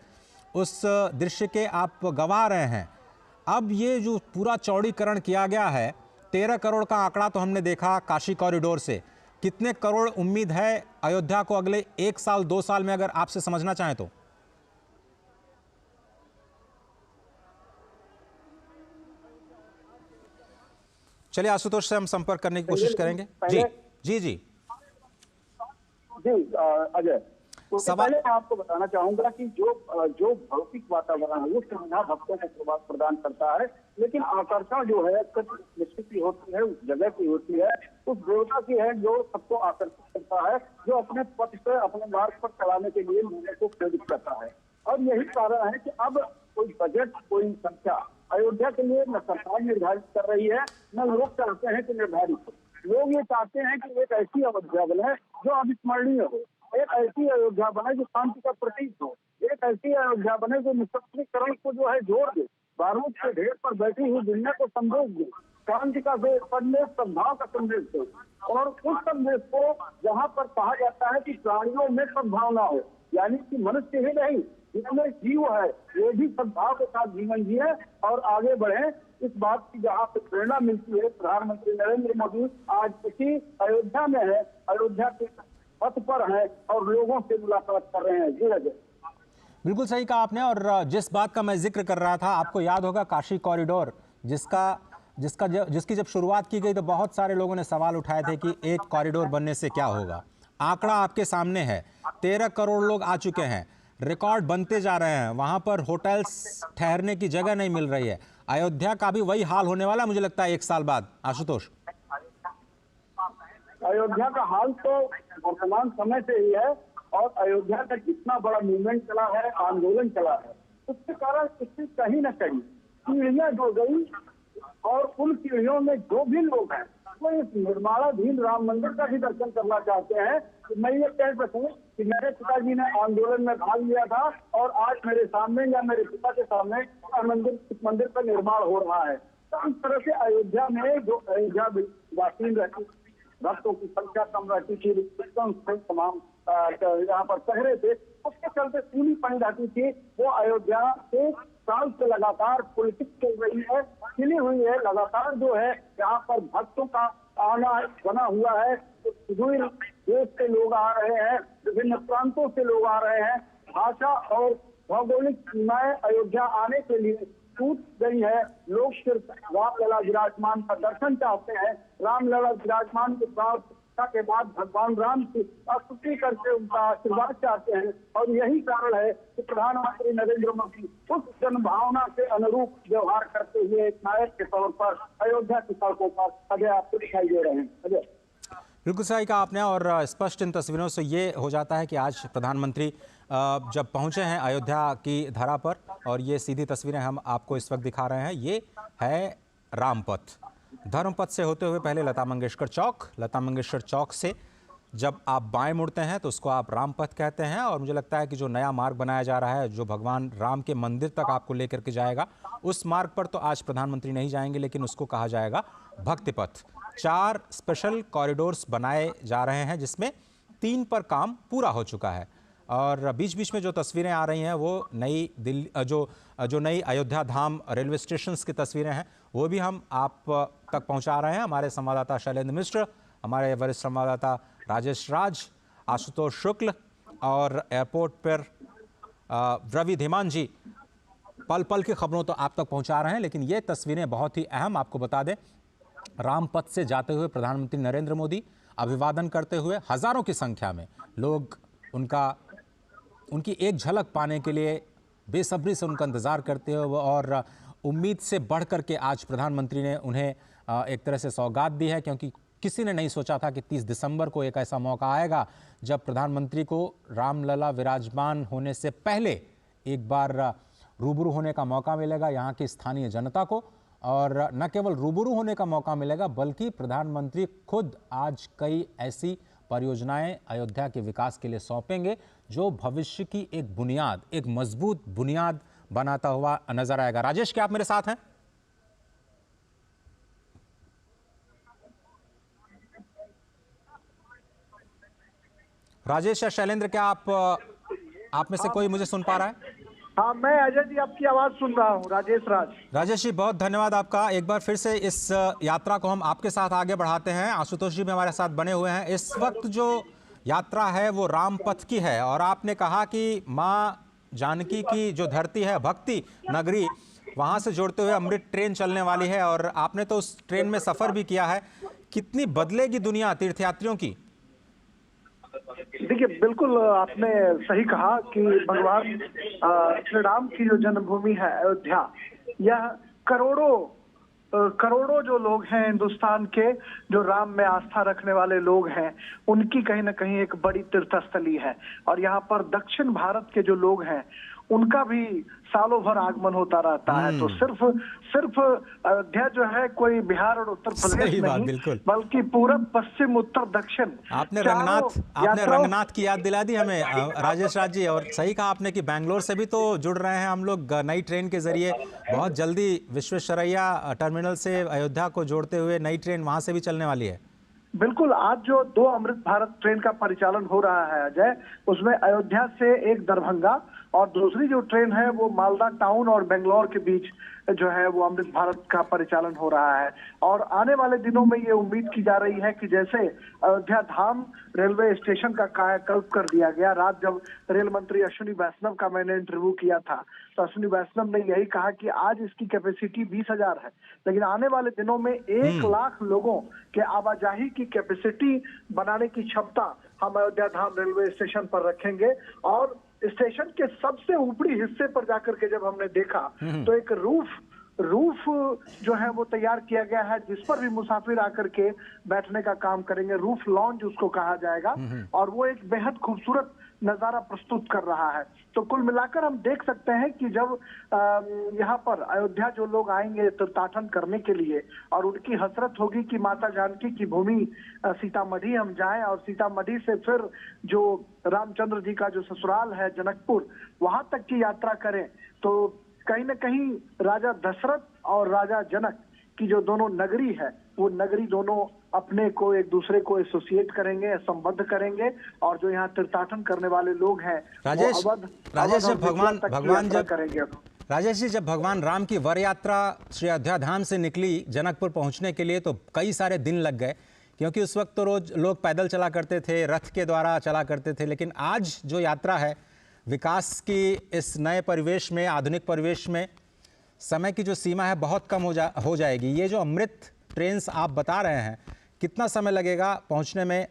उस दृश्य के आप गवा रहे हैं। अब ये जो पूरा चौड़ीकरण किया गया है, 13 करोड़ का आंकड़ा तो हमने देखा काशी कॉरिडोर से। कितने करोड़ उम्मीद है अयोध्या को अगले 1 साल 2 साल में, अगर आपसे समझना चाहें तो? चलिए आशुतोष से हम संपर्क करने की कोशिश करेंगे। जी जी जी जी अजय, तो पहले मैं आपको बताना चाहूंगा कि जो भौतिक वातावरण है वो सुविधा भक्तों को प्रदान करता है, लेकिन आकर्षण जो है निश्चित की होती है, उस जगह की होती है, उस देवता की है जो सबको आकर्षित करता है, जो अपने पथ पे अपने मार्ग पर चलाने के लिए लोगों को प्रेरित करता है। और यही कारण है कि अब कोई बजट, कोई संख्या अयोध्या के लिए न सरकार निर्धारित कर रही है, न लोग चाहते हैं कि निर्धारित हो। लोग ये चाहते हैं कि एक ऐसी अयोध्या बने जो अविस्मरणीय हो, एक ऐसी अयोध्या बने जो शांति का प्रतीक हो, एक ऐसी अयोध्या बने जो निशस्त्रीकरण को जो है जोड़ दे, बारूद के ढेर पर बैठी हुई दुनिया को संदेश दे, शांति का संदेश, सद्भाव का संदेश दे। और उस संदेश को जहाँ पर कहा जाता है कि प्राणियों में सद्भावना हो, यानी कि मनुष्य ही नहीं जिसमें जीव है ये भी सद्भाव के साथ जीवन जिए और आगे बढ़े, इस बात की जहाँ पे प्रेरणा मिलती है। प्रधानमंत्री नरेंद्र मोदी आज इसी अयोध्या में है, अयोध्या के पथ पर है और लोगों से मुलाकात कर रहे हैं। जी अजय, बिल्कुल सही कहा आपने। और जिस बात का मैं जिक्र कर रहा था, आपको याद होगा काशी कॉरिडोर, जिसकी जब शुरुआत की गई तो बहुत सारे लोगों ने सवाल उठाए थे कि एक कॉरिडोर बनने से क्या होगा। आंकड़ा आपके सामने है, 13 करोड़ लोग आ चुके हैं, रिकॉर्ड बनते जा रहे हैं, वहां पर होटल्स ठहरने की जगह नहीं मिल रही है। अयोध्या का भी वही हाल होने वाला मुझे लगता है 1 साल बाद। आशुतोष, अयोध्या का हाल तो वर्तमान समय से ही है और अयोध्या का जितना बड़ा मूवमेंट चला है, आंदोलन चला है, उसके कारण इससे कहीं न कहीं पीढ़ियां जुड़ गई और उन पीढ़ियों में जो भी लोग हैं वो इस निर्माणाधीन राम मंदिर का भी दर्शन करना चाहते हैं। तो मैं ये कह सकूं कि मेरे पिताजी ने आंदोलन में भाग लिया था और आज मेरे सामने या मेरे पिता के सामने इस मंदिर का निर्माण हो रहा है। तो इस तरह से अयोध्या में जो अयोध्या वासी रहती, भक्तों की संख्या कम रहती थी, तमाम यहाँ पर पहरे थे, उसके चलते पूरी पड़ी रहती थी। वो अयोध्या से साल से लगातार पॉलिटिक्स चल रही है, खिली हुई है, लगातार जो है यहाँ पर भक्तों का आना बना हुआ है। सुदूर देश से लोग आ रहे हैं, विभिन्न प्रांतों से लोग आ रहे हैं। भाषा और भौगोलिक सीमाएं अयोध्या आने के लिए टूट गई है। लोग सिर्फ रामलला विराजमान का दर्शन चाहते हैं, रामलला विराजमान के प्रार्थना के बाद भगवान राम की स्तुति करके उनका आशीर्वाद चाहते हैं। और यही कारण है कि प्रधानमंत्री नरेंद्र मोदी उस जनभावना के अनुरूप व्यवहार करते हुए एक नायक के तौर पर अयोध्या की सड़कों पर अजय आपको दिखाई दे रहे हैं। अजय, बिल्कुल सही कहा आपने। और स्पष्ट इन तस्वीरों से ये हो जाता है कि आज प्रधानमंत्री जब पहुंचे हैं अयोध्या की धरा पर, और ये सीधी तस्वीरें हम आपको इस वक्त दिखा रहे हैं, ये है रामपथ। धर्मपथ से होते हुए पहले लता मंगेशकर चौक, लता मंगेशकर चौक से जब आप बाएं मुड़ते हैं तो उसको आप रामपथ कहते हैं। और मुझे लगता है कि जो नया मार्ग बनाया जा रहा है, जो भगवान राम के मंदिर तक आपको लेकर के जाएगा, उस मार्ग पर तो आज प्रधानमंत्री नहीं जाएंगे, लेकिन उसको कहा जाएगा भक्ति पथ। 4 स्पेशल कॉरिडोर्स बनाए जा रहे हैं, जिसमें 3 पर काम पूरा हो चुका है। और बीच बीच में जो तस्वीरें आ रही हैं वो नई दिल्ली जो नई अयोध्या धाम रेलवे स्टेशन की तस्वीरें हैं, वो भी हम आप तक पहुंचा रहे हैं। हमारे संवाददाता शैलेंद्र मिश्र, हमारे वरिष्ठ संवाददाता राजेश राज, आशुतोष शुक्ल और एयरपोर्ट पर रवि धीमान जी पल पल की खबरों तो आप तक पहुंचा रहे हैं। लेकिन ये तस्वीरें बहुत ही अहम, आपको बता दें, रामपथ से जाते हुए प्रधानमंत्री नरेंद्र मोदी अभिवादन करते हुए हजारों की संख्या में लोग उनकी एक झलक पाने के लिए बेसब्री से उनका इंतजार करते हुए, और उम्मीद से बढ़ कर के आज प्रधानमंत्री ने उन्हें एक तरह से सौगात दी है। क्योंकि किसी ने नहीं सोचा था कि 30 दिसंबर को एक ऐसा मौका आएगा जब प्रधानमंत्री को रामलला विराजमान होने से पहले एक बार रूबरू होने का मौका मिलेगा यहाँ की स्थानीय जनता को। और न केवल रूबरू होने का मौका मिलेगा, बल्कि प्रधानमंत्री खुद आज कई ऐसी परियोजनाएं अयोध्या के विकास के लिए सौंपेंगे जो भविष्य की एक बुनियाद, एक मजबूत बुनियाद बनाता हुआ नजर आएगा। राजेश, क्या आप मेरे साथ हैं? राजेश या शैलेंद्र, क्या आप में से कोई मुझे सुन पा रहा है? हाँ, मैं अजय जी आपकी आवाज सुन रहा हूँ। राजेश जी, बहुत धन्यवाद आपका। एक बार फिर से इस यात्रा को हम आपके साथ आगे बढ़ाते हैं। आशुतोष जी भी हमारे साथ बने हुए हैं। इस वक्त जो यात्रा है वो रामपथ की है, और आपने कहा कि माँ जानकी की जो धरती है, भक्ति नगरी, वहाँ से जोड़ते हुए अमृत ट्रेन चलने वाली है, और आपने तो उस ट्रेन में सफ़र भी किया है। कितनी बदलेगी दुनिया तीर्थयात्रियों की? देखिए, बिल्कुल आपने सही कहा कि भगवान श्री राम की जो जन्मभूमि है अयोध्या, यह करोड़ों जो लोग हैं हिंदुस्तान के, जो राम में आस्था रखने वाले लोग हैं, उनकी कहीं ना कहीं एक बड़ी तीर्थस्थली है। और यहाँ पर दक्षिण भारत के जो लोग हैं उनका भी सालों भर आगमन होता रहता है। तो सिर्फ अयोध्या जो है कोई बिहार और उत्तर प्रदेश नहीं, बल्कि पूरब, पश्चिम, उत्तर, दक्षिण। आपने रंगनाथ की याद दिला दी हमें राजेश राज जी। और सही कहा आपने कि बैंगलोर से भी तो जुड़ रहे हैं हम लोग नई ट्रेन के जरिए। बहुत जल्दी विश्वेश्वरैया टर्मिनल से अयोध्या को जोड़ते हुए नई ट्रेन वहां से भी चलने वाली है। बिल्कुल, आज जो 2 अमृत भारत ट्रेन का परिचालन हो रहा है अजय, उसमें अयोध्या से एक दरभंगा और दूसरी जो ट्रेन है वो मालदा टाउन और बेंगलोर के बीच जो है वो अमृत भारत का परिचालन हो रहा है। और आने वाले दिनों में ये उम्मीद की जा रही है कि जैसे अयोध्या धाम रेलवे स्टेशन का कायाकल्प कर दिया गया, रात जब रेल मंत्री अश्विनी वैष्णव का मैंने इंटरव्यू किया था तो अश्विनी वैष्णव ने यही कहा कि आज इसकी कैपेसिटी 20,000 है, लेकिन आने वाले दिनों में 1 लाख लोगों के आवाजाही की कैपेसिटी बनाने की क्षमता हम अयोध्या धाम रेलवे स्टेशन पर रखेंगे। और स्टेशन के सबसे ऊपरी हिस्से पर जाकर के जब हमने देखा तो एक रूफ जो है वो तैयार किया गया है, जिस पर भी मुसाफिर आकर के बैठने का काम करेंगे। रूफ लॉन्ज उसको कहा जाएगा, और वो एक बेहद खूबसूरत नजारा प्रस्तुत कर रहा है। तो कुल मिलाकर हम देख सकते हैं कि जब यहाँ पर अयोध्या जो लोग आएंगे तीर्थाटन करने के लिए, और उनकी हसरत होगी कि माता जानकी की भूमि सीतामढ़ी हम जाएं, और सीतामढ़ी से फिर जो रामचंद्र जी का जो ससुराल है जनकपुर, वहां तक की यात्रा करें, तो कहीं न कहीं राजा दशरथ और राजा जनक की जो दोनों नगरी है, वो नगरी दोनों अपने को एक दूसरे को एसोसिएट करेंगे, संबद्ध करेंगे। और जो यहाँ तीर्थाटन करने वाले लोग हैं राजेश जी, जब भगवान राम की वर यात्रा श्री अयोध्या धाम से निकली जनकपुर पहुंचने के लिए, तो कई सारे दिन लग गए, क्योंकि उस वक्त तो रोज लोग पैदल चला करते थे, रथ के द्वारा चला करते थे। लेकिन आज जो यात्रा है विकास की इस नए परिवेश में, आधुनिक परिवेश में, समय की जो सीमा है बहुत कम हो जाएगी। ये जो अमृत ट्रेन्स आप बता रहे हैं, कितना समय लगेगा पहुंचने में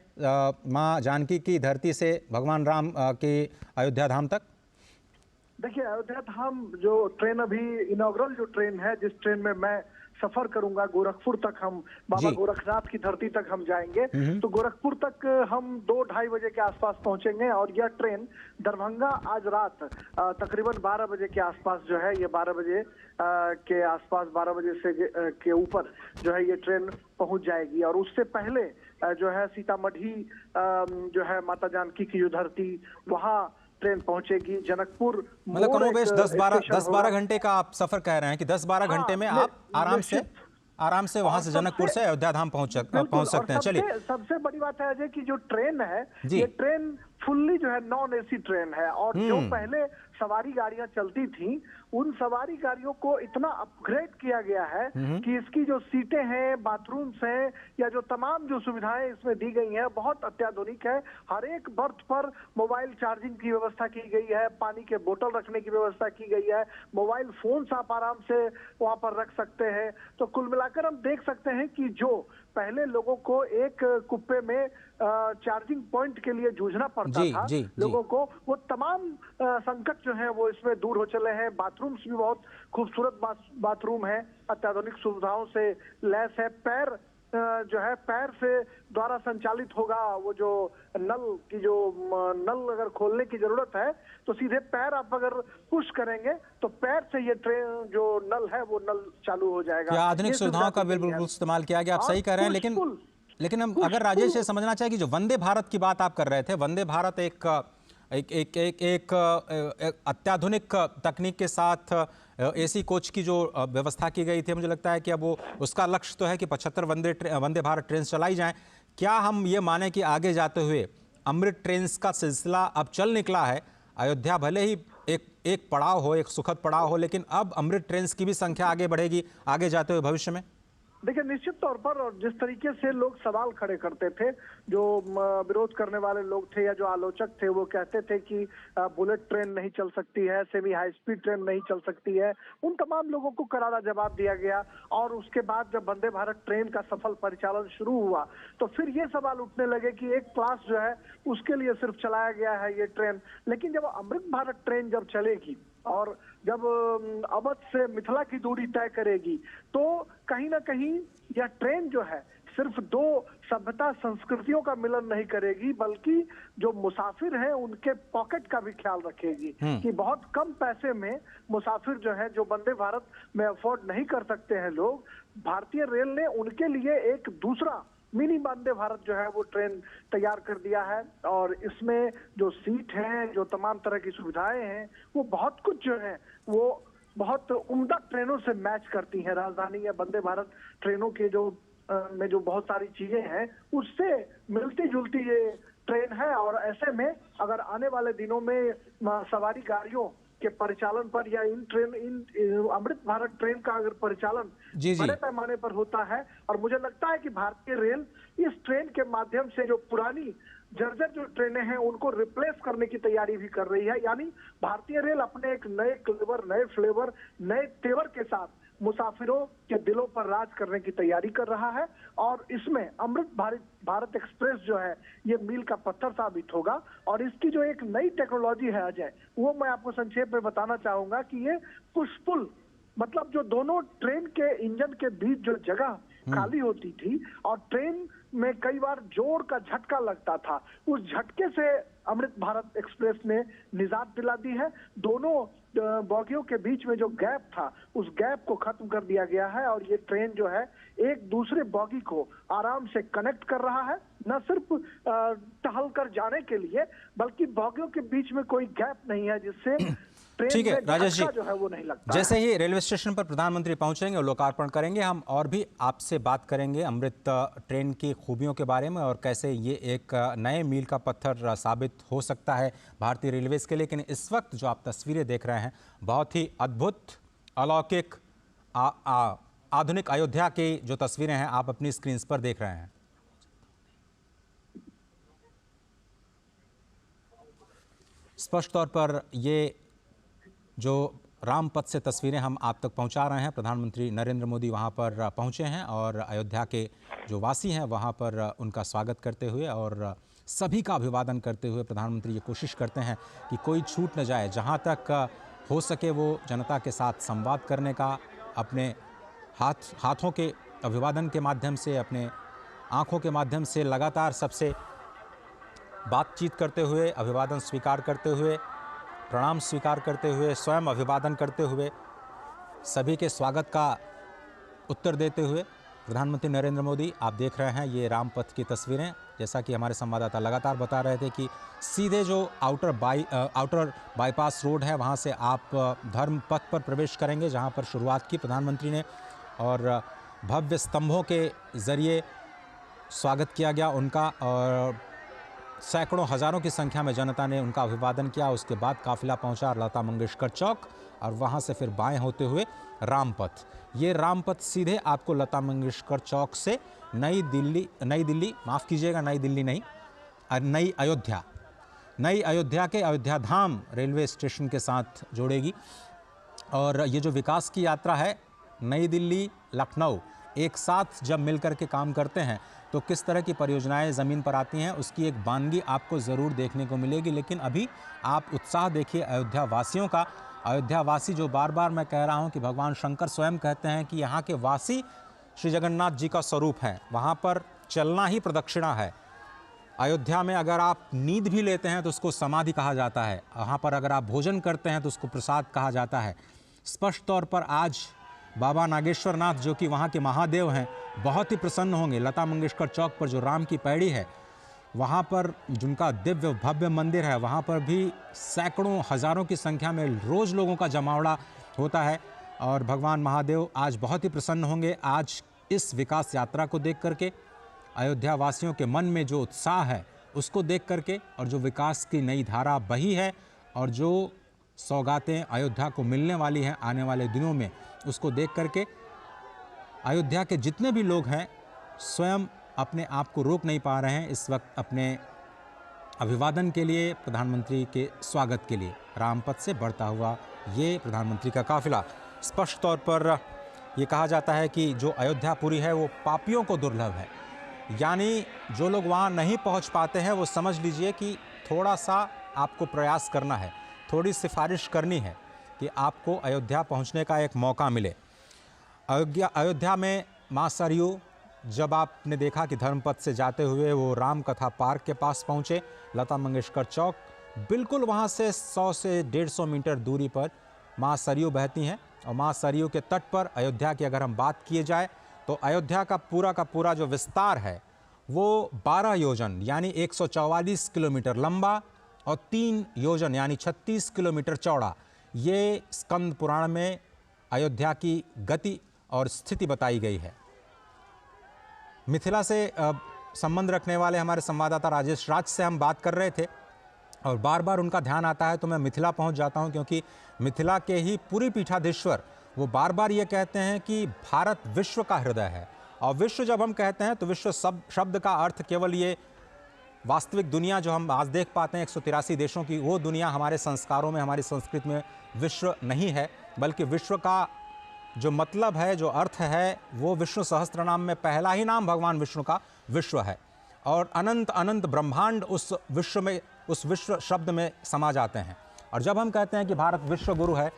माँ जानकी की धरती से भगवान राम के अयोध्या धाम तक? देखिए, अयोध्या धाम जो ट्रेन अभी इनॉग्रल जो ट्रेन है, जिस ट्रेन में मैं सफर करूंगा गोरखपुर तक, हम बाबा जी। गोरखनाथ की धरती तक हम जाएंगे, तो गोरखपुर तक हम 2-2:30 बजे के आसपास पहुंचेंगे और यह ट्रेन दरभंगा आज रात तकरीबन 12 बजे के आसपास जो है, ये 12 बजे के आसपास, 12 बजे से के ऊपर जो है ये ट्रेन पहुंच जाएगी। और उससे पहले जो है सीतामढ़ी जो है माता जानकी की जो धरती, वहाँ ट्रेन पहुंचेगी। जनकपुर मतलब मोड़ कमोबेश एक 10-12 स्टेशन 10-12 होगा। घंटे का आप सफर कह रहे हैं कि 10-12 हाँ, घंटे में आप आराम से वहां और से जनकपुर से अयोध्या धाम पहुंच बिल्कुल, सकते हैं। और चलिए, सबसे बड़ी बात है अजय कि जो ट्रेन है, जी। ये ट्रेन फुल्ली जो है नॉन एसी ट्रेन है। और जो पहले सवारी गाड़ियां चलती थी, उन सवारी गाड़ियों को इतना अपग्रेड किया गया है कि इसकी जो सीटें हैं, बाथरूम्स हैं, या जो तमाम जो सुविधाएं इसमें दी गई हैं, बहुत अत्याधुनिक है। हर एक बर्थ पर मोबाइल चार्जिंग की व्यवस्था की गई है, पानी के बोतल रखने की व्यवस्था की गई है, मोबाइल फोन आप आराम से वहां पर रख सकते हैं। तो कुल मिलाकर हम देख सकते हैं कि जो पहले लोगों को एक कुप्पे में चार्जिंग पॉइंट के लिए जूझना पड़ता था लोगों को, वो तमाम संकट जो है वो इसमें दूर हो चले हैं। बाथरूम्स भी बहुत खूबसूरत बाथरूम है, अत्याधुनिक सुविधाओं से लैस है। पैर जो है पैर से द्वारा संचालित होगा, वो जो नल अगर खोलने की जरूरत है तो सीधे पैर आप अगर पुश करेंगे तो पैर से ये ट्रेन जो नल है वो नल चालू हो जाएगा। आधुनिक सुविधाओं का बिल्कुल इस्तेमाल किया गया, आप सही कह रहे हैं। लेकिन हम अगर राजेश ये समझना चाहिए कि जो वंदे भारत की बात आप कर रहे थे, वंदे भारत एक अत्याधुनिक तकनीक के साथ एसी कोच की जो व्यवस्था की गई थी, मुझे लगता है कि अब वो उसका लक्ष्य तो है कि 75 वंदे भारत ट्रेन चलाई जाएं। क्या हम ये माने कि आगे जाते हुए अमृत ट्रेन का सिलसिला अब चल निकला है? अयोध्या भले ही एक पड़ाव हो, एक सुखद पड़ाव हो, लेकिन अब अमृत ट्रेन की भी संख्या आगे बढ़ेगी आगे जाते हुए भविष्य में? देखिए, निश्चित तौर पर, और जिस तरीके से लोग सवाल खड़े करते थे, जो विरोध करने वाले लोग थे या जो आलोचक थे, वो कहते थे कि बुलेट ट्रेन नहीं चल सकती है, सेमी हाई स्पीड ट्रेन नहीं चल सकती है, उन तमाम लोगों को करारा जवाब दिया गया। और उसके बाद जब वंदे भारत ट्रेन का सफल परिचालन शुरू हुआ तो फिर ये सवाल उठने लगे कि एक क्लास जो है उसके लिए सिर्फ चलाया गया है ये ट्रेन। लेकिन जब अमृत भारत ट्रेन जब चलेगी और जब अवध से मिथिला की दूरी तय करेगी, तो कहीं ना कहीं यह ट्रेन जो है सिर्फ दो सभ्यता संस्कृतियों का मिलन नहीं करेगी, बल्कि जो मुसाफिर हैं उनके पॉकेट का भी ख्याल रखेगी कि बहुत कम पैसे में मुसाफिर जो है, जो वंदे भारत में अफोर्ड नहीं कर सकते हैं लोग, भारतीय रेल ने उनके लिए एक दूसरा मिनी वंदे भारत जो है वो ट्रेन तैयार कर दिया है। और इसमें जो सीट है, जो तमाम तरह की सुविधाएं हैं, वो बहुत कुछ जो है वो बहुत उम्दा ट्रेनों से मैच करती हैं। राजधानी या वंदे भारत ट्रेनों के जो में जो बहुत सारी चीजें हैं उससे मिलती जुलती ये ट्रेन है। और ऐसे में अगर आने वाले दिनों में सवारी गाड़ियों के परिचालन पर या इन अमृत भारत ट्रेन का अगर परिचालन बड़े पैमाने पर होता है, और मुझे लगता है कि भारतीय रेल इस ट्रेन के माध्यम से जो पुरानी जर्जर जो ट्रेनें हैं उनको रिप्लेस करने की तैयारी भी कर रही है। यानी भारतीय रेल अपने एक नए क्लेवर, नए फ्लेवर, नए तेवर के साथ मुसाफिरों के दिलों पर राज करने की तैयारी कर रहा है। और इसमें अमृत भारत एक्सप्रेस जो है ये मील का पत्थर साबित होगा। और इसकी जो एक नई टेक्नोलॉजी है अजय, वो मैं आपको संक्षेप में बताना चाहूंगा कि ये पुश-पुल, मतलब जो दोनों ट्रेन के इंजन के बीच जो जगह खाली होती थी और ट्रेन में कई बार जोर का झटका लगता था, उस झटके से अमृत भारत एक्सप्रेस ने निजात दिला दी है। दोनों बोगियों के बीच में जो गैप था उस गैप को खत्म कर दिया गया है और ये ट्रेन जो है एक दूसरे बोगी को आराम से कनेक्ट कर रहा है, न सिर्फ टहल कर जाने के लिए बल्कि बोगियों के बीच में कोई गैप नहीं है जिससे ठीक है राजेश जी, जो है वो नहीं लगता। जैसे ही रेलवे स्टेशन पर प्रधानमंत्री पहुंचेंगे और लोकार्पण करेंगे, हम और भी आपसे बात करेंगे अमृत ट्रेन की खूबियों के बारे में और कैसे ये एक नए मील का पत्थर साबित हो सकता है भारतीय रेलवेज के लिए। लेकिन इस वक्त जो आप तस्वीरें देख रहे हैं, बहुत ही अद्भुत, अलौकिक, आधुनिक अयोध्या की जो तस्वीरें हैं आप अपनी स्क्रीन पर देख रहे हैं। स्पष्ट तौर पर ये जो रामपथ से तस्वीरें हम आप तक पहुंचा रहे हैं, प्रधानमंत्री नरेंद्र मोदी वहां पर पहुंचे हैं और अयोध्या के जो वासी हैं वहां पर उनका स्वागत करते हुए और सभी का अभिवादन करते हुए प्रधानमंत्री ये कोशिश करते हैं कि कोई छूट न जाए, जहां तक हो सके वो जनता के साथ संवाद करने का, अपने हाथों के अभिवादन के माध्यम से, अपने आंखों के माध्यम से लगातार सबसे बातचीत करते हुए, अभिवादन स्वीकार करते हुए, प्रणाम स्वीकार करते हुए, स्वयं अभिवादन करते हुए, सभी के स्वागत का उत्तर देते हुए प्रधानमंत्री नरेंद्र मोदी, आप देख रहे हैं ये रामपथ की तस्वीरें। जैसा कि हमारे संवाददाता लगातार बता रहे थे कि सीधे जो आउटर बाईपास रोड है वहाँ से आप धर्म पथ पर प्रवेश करेंगे, जहाँ पर शुरुआत की प्रधानमंत्री ने, और भव्य स्तंभों के ज़रिए स्वागत किया गया उनका, और सैकड़ों हज़ारों की संख्या में जनता ने उनका अभिवादन किया। उसके बाद काफिला पहुंचा लता मंगेशकर चौक और वहां से फिर बाएं होते हुए रामपथ। ये रामपथ सीधे आपको लता मंगेशकर चौक से नई दिल्ली माफ़ कीजिएगा, नई दिल्ली नहीं, नई अयोध्या के अयोध्या धाम रेलवे स्टेशन के साथ जोड़ेगी। और ये जो विकास की यात्रा है, नई दिल्ली लखनऊ एक साथ जब मिलकर के काम करते हैं तो किस तरह की परियोजनाएं ज़मीन पर आती हैं, उसकी एक बानगी आपको ज़रूर देखने को मिलेगी। लेकिन अभी आप उत्साह देखिए अयोध्या वासियों का। अयोध्या वासी जो बार बार मैं कह रहा हूं कि भगवान शंकर स्वयं कहते हैं कि यहाँ के वासी श्री जगन्नाथ जी का स्वरूप हैं, वहाँ पर चलना ही प्रदक्षिणा है। अयोध्या में अगर आप नींद भी लेते हैं तो उसको समाधि कहा जाता है, वहाँ पर अगर आप भोजन करते हैं तो उसको प्रसाद कहा जाता है। स्पष्ट तौर पर आज बाबा नागेश्वर नाथ जो कि वहाँ के महादेव हैं, बहुत ही प्रसन्न होंगे। लता मंगेशकर चौक पर जो राम की पैड़ी है, वहाँ पर जिनका दिव्य भव्य मंदिर है, वहाँ पर भी सैकड़ों हज़ारों की संख्या में रोज़ लोगों का जमावड़ा होता है और भगवान महादेव आज बहुत ही प्रसन्न होंगे। आज इस विकास यात्रा को देख करके अयोध्या वासियों के मन में जो उत्साह है उसको देख करके, और जो विकास की नई धारा बही है और जो सौगातें अयोध्या को मिलने वाली हैं आने वाले दिनों में, उसको देख करके अयोध्या के जितने भी लोग हैं स्वयं अपने आप को रोक नहीं पा रहे हैं इस वक्त अपने अभिवादन के लिए, प्रधानमंत्री के स्वागत के लिए। रामपथ से बढ़ता हुआ ये प्रधानमंत्री का काफिला। स्पष्ट तौर पर ये कहा जाता है कि जो अयोध्यापुरी है वो पापियों को दुर्लभ है, यानी जो लोग वहाँ नहीं पहुँच पाते हैं वो समझ लीजिए कि थोड़ा सा आपको प्रयास करना है, थोड़ी सिफारिश करनी है कि आपको अयोध्या पहुंचने का एक मौका मिले। अयोध्या में मां सरयू जब आपने देखा कि धर्मपथ से जाते हुए वो राम कथा पार्क के पास पहुंचे, लता मंगेशकर चौक, बिल्कुल वहां से 100 से 150 मीटर दूरी पर मां सरयू बहती हैं। और मां सरयू के तट पर अयोध्या की अगर हम बात किए जाए तो अयोध्या का पूरा जो विस्तार है वो 12 योजन यानी 144 किलोमीटर लंबा और 3 योजन यानी 36 किलोमीटर चौड़ा, ये स्कंद पुराण में अयोध्या की गति और स्थिति बताई गई है। मिथिला से संबंध रखने वाले हमारे संवाददाता राजेश राज से हम बात कर रहे थे और बार बार उनका ध्यान आता है तो मैं मिथिला पहुंच जाता हूं, क्योंकि मिथिला के ही पूरी पीठाधीश्वर वो बार बार ये कहते हैं कि भारत विश्व का हृदय है। और विश्व जब हम कहते हैं तो विश्व शब्द का अर्थ केवल ये वास्तविक दुनिया जो हम आज देख पाते हैं 183 देशों की, वो दुनिया हमारे संस्कारों में, हमारी संस्कृति में विश्व नहीं है, बल्कि विश्व का जो मतलब है, जो अर्थ है, वो विष्णु सहस्त्र नाम में पहला ही नाम भगवान विष्णु का विश्व है। और अनंत अनंत ब्रह्मांड उस विश्व में, उस विश्व शब्द में समा जाते हैं। और जब हम कहते हैं कि भारत विश्व गुरु है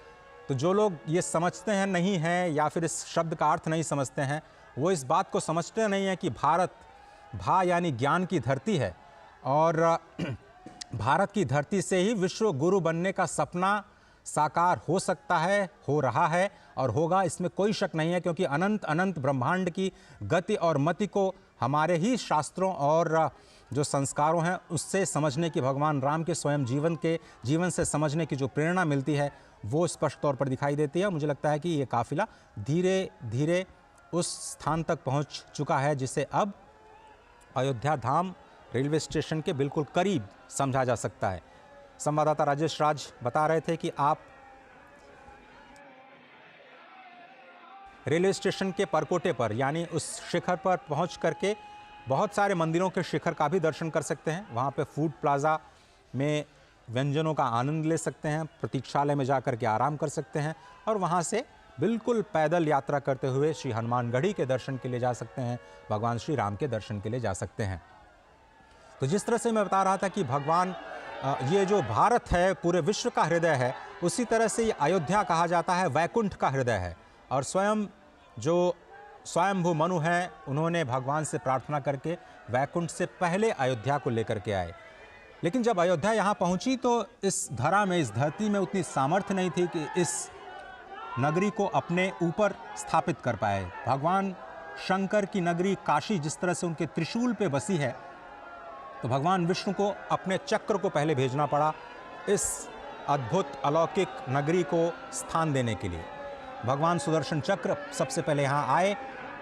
तो जो लोग ये समझते हैं नहीं हैं या फिर इस शब्द का अर्थ नहीं समझते हैं, वो इस बात को समझते नहीं हैं कि भारत भा यानी ज्ञान की धरती है और भारत की धरती से ही विश्व गुरु बनने का सपना साकार हो सकता है, हो रहा है और होगा, इसमें कोई शक नहीं है। क्योंकि अनंत अनंत ब्रह्मांड की गति और मति को हमारे ही शास्त्रों और जो संस्कारों हैं उससे समझने की, भगवान राम के स्वयं जीवन से समझने की जो प्रेरणा मिलती है वो स्पष्ट तौर पर दिखाई देती है। मुझे लगता है कि ये काफिला धीरे धीरे उस स्थान तक पहुंच चुका है जिसे अब अयोध्या धाम रेलवे स्टेशन के बिल्कुल करीब समझा जा सकता है। संवाददाता राजेश राज बता रहे थे कि आप रेलवे स्टेशन के परकोटे पर यानी उस शिखर पर पहुंच करके बहुत सारे मंदिरों के शिखर का भी दर्शन कर सकते हैं। वहां पे फूड प्लाजा में व्यंजनों का आनंद ले सकते हैं, प्रतीक्षालय में जाकर के आराम कर सकते हैं और वहां से बिल्कुल पैदल यात्रा करते हुए श्री हनुमानगढ़ी के दर्शन के लिए जा सकते हैं, भगवान श्री राम के दर्शन के लिए जा सकते हैं। तो जिस तरह से मैं बता रहा था कि भगवान ये जो भारत है पूरे विश्व का हृदय है, उसी तरह से ये अयोध्या कहा जाता है वैकुंठ का हृदय है। और स्वयं जो स्वयंभू मनु हैं, उन्होंने भगवान से प्रार्थना करके वैकुंठ से पहले अयोध्या को लेकर के आए। लेकिन जब अयोध्या यहाँ पहुँची तो इस धरा में, इस धरती में उतनी सामर्थ्य नहीं थी कि इस नगरी को अपने ऊपर स्थापित कर पाए। भगवान शंकर की नगरी काशी जिस तरह से उनके त्रिशूल पे बसी है, तो भगवान विष्णु को अपने चक्र को पहले भेजना पड़ा इस अद्भुत अलौकिक नगरी को स्थान देने के लिए। भगवान सुदर्शन चक्र सबसे पहले यहाँ आए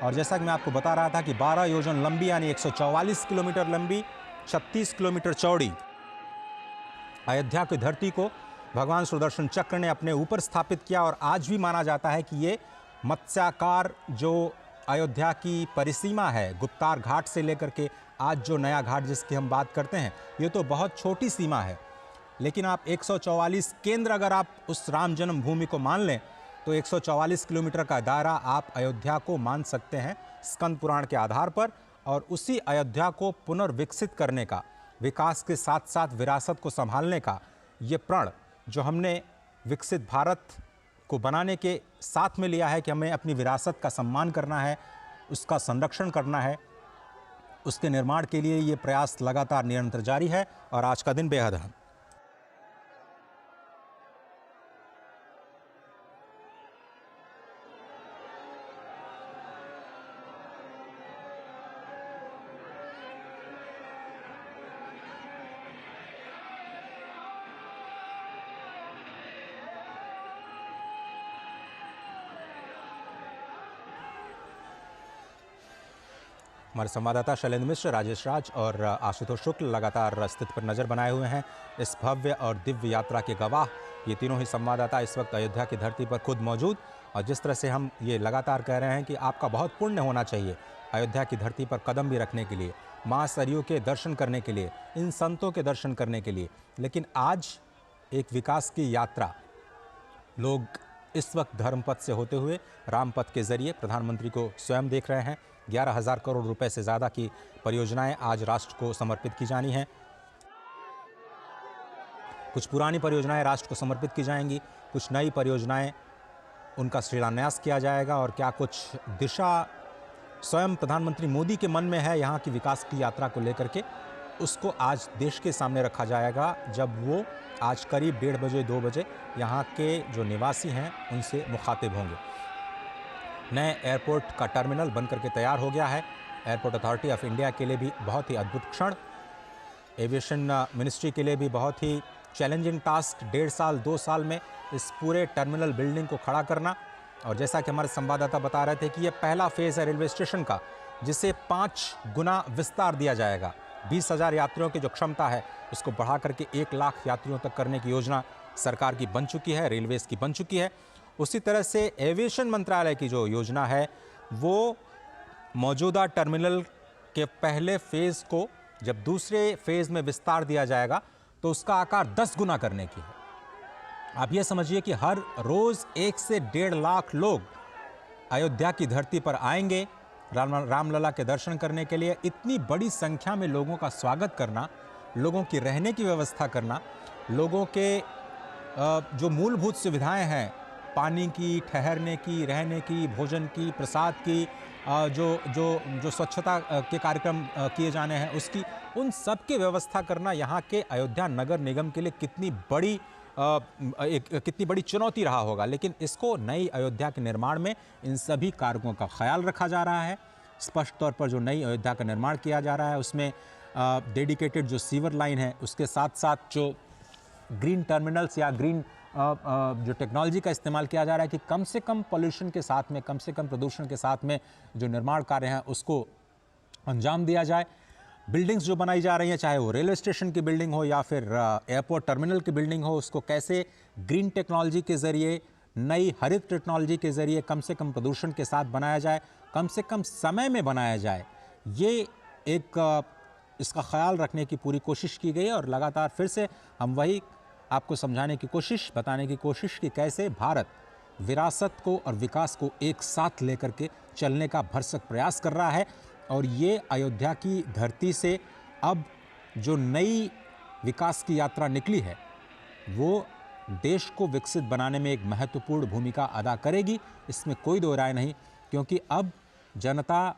और जैसा कि मैं आपको बता रहा था कि 12 योजन लंबी यानी 144 किलोमीटर लंबी, 36 किलोमीटर चौड़ी अयोध्या की धरती को भगवान सुदर्शन चक्र ने अपने ऊपर स्थापित किया। और आज भी माना जाता है कि ये मत्स्याकार जो अयोध्या की परिसीमा है, गुप्तार घाट से लेकर के आज जो नया घाट जिसकी हम बात करते हैं, ये तो बहुत छोटी सीमा है। लेकिन आप 144 केंद्र अगर आप उस राम जन्मभूमि को मान लें तो 144 किलोमीटर का दायरा आप अयोध्या को मान सकते हैं स्कंद पुराण के आधार पर। और उसी अयोध्या को पुनर्विकसित करने का, विकास के साथ साथ विरासत को संभालने का ये प्रण जो हमने विकसित भारत को बनाने के साथ में लिया है कि हमें अपनी विरासत का सम्मान करना है, उसका संरक्षण करना है, उसके निर्माण के लिए ये प्रयास लगातार निरंतर जारी है और आज का दिन बेहद अहम। हमारे संवाददाता शैलेंद्र मिश्र, राजेश राज और आशुतोष शुक्ल लगातार स्थिति पर नज़र बनाए हुए हैं। इस भव्य और दिव्य यात्रा के गवाह ये तीनों ही संवाददाता इस वक्त अयोध्या की धरती पर खुद मौजूद। और जिस तरह से हम ये लगातार कह रहे हैं कि आपका बहुत पुण्य होना चाहिए अयोध्या की धरती पर कदम भी रखने के लिए, माँ सरयू के दर्शन करने के लिए, इन संतों के दर्शन करने के लिए। लेकिन आज एक विकास की यात्रा लोग इस वक्त धर्मपथ से होते हुए रामपथ के जरिए प्रधानमंत्री को स्वयं देख रहे हैं। 11,000 करोड़ रुपए से ज़्यादा की परियोजनाएं आज राष्ट्र को समर्पित की जानी हैं। कुछ पुरानी परियोजनाएं राष्ट्र को समर्पित की जाएंगी, कुछ नई परियोजनाएं उनका शिलान्यास किया जाएगा और क्या कुछ दिशा स्वयं प्रधानमंत्री मोदी के मन में है यहाँ की विकास की यात्रा को लेकर के, उसको आज देश के सामने रखा जाएगा जब वो आज करीब 1:30 बजे 2 बजे यहाँ के जो निवासी हैं उनसे मुखातिब होंगे। नए एयरपोर्ट का टर्मिनल बन करके तैयार हो गया है। एयरपोर्ट अथॉरिटी ऑफ इंडिया के लिए भी बहुत ही अद्भुत क्षण, एविएशन मिनिस्ट्री के लिए भी बहुत ही चैलेंजिंग टास्क, 1.5 साल 2 साल में इस पूरे टर्मिनल बिल्डिंग को खड़ा करना। और जैसा कि हमारे संवाददाता बता रहे थे कि यह पहला फेज़ है रेलवे स्टेशन का, जिसे 5 गुना विस्तार दिया जाएगा। 20,000 यात्रियों की जो क्षमता है उसको बढ़ा करके 1 लाख यात्रियों तक करने की योजना सरकार की बन चुकी है, रेलवेज़ की बन चुकी है। उसी तरह से एविएशन मंत्रालय की जो योजना है वो मौजूदा टर्मिनल के पहले फेज़ को जब दूसरे फेज़ में विस्तार दिया जाएगा तो उसका आकार 10 गुना करने की है। आप ये समझिए कि हर रोज़ 1 से 1.5 लाख लोग अयोध्या की धरती पर आएंगे रामलला के दर्शन करने के लिए। इतनी बड़ी संख्या में लोगों का स्वागत करना, लोगों की रहने की व्यवस्था करना, लोगों के जो मूलभूत सुविधाएं हैं, पानी की, ठहरने की, रहने की, भोजन की, प्रसाद की, जो स्वच्छता के कार्यक्रम किए जाने हैं उसकी, उन सब की व्यवस्था करना यहाँ के अयोध्या नगर निगम के लिए कितनी बड़ी चुनौती रहा होगा। लेकिन इसको नई अयोध्या के निर्माण में इन सभी कारकों का ख्याल रखा जा रहा है। स्पष्ट तौर पर जो नई अयोध्या का निर्माण किया जा रहा है उसमें डेडिकेटेड जो सीवर लाइन है, उसके साथ साथ जो ग्रीन टर्मिनल्स या ग्रीन जो टेक्नोलॉजी का इस्तेमाल किया जा रहा है कि कम से कम पॉल्यूशन के साथ में, कम से कम प्रदूषण के साथ में जो निर्माण कार्य हैं उसको अंजाम दिया जाए। बिल्डिंग्स जो बनाई जा रही हैं, चाहे वो रेलवे स्टेशन की बिल्डिंग हो या फिर एयरपोर्ट टर्मिनल की बिल्डिंग हो, उसको कैसे ग्रीन टेक्नोलॉजी के ज़रिए, नई हरित टेक्नोलॉजी के ज़रिए कम से कम प्रदूषण के साथ बनाया जाए, कम से कम समय में बनाया जाए, ये एक इसका ख्याल रखने की पूरी कोशिश की गई है। और लगातार फिर से हम वही आपको समझाने की कोशिश, बताने की कोशिश कि कैसे भारत विरासत को और विकास को एक साथ लेकर के चलने का भरसक प्रयास कर रहा है। और ये अयोध्या की धरती से अब जो नई विकास की यात्रा निकली है वो देश को विकसित बनाने में एक महत्वपूर्ण भूमिका अदा करेगी, इसमें कोई दो राय नहीं। क्योंकि अब जनता,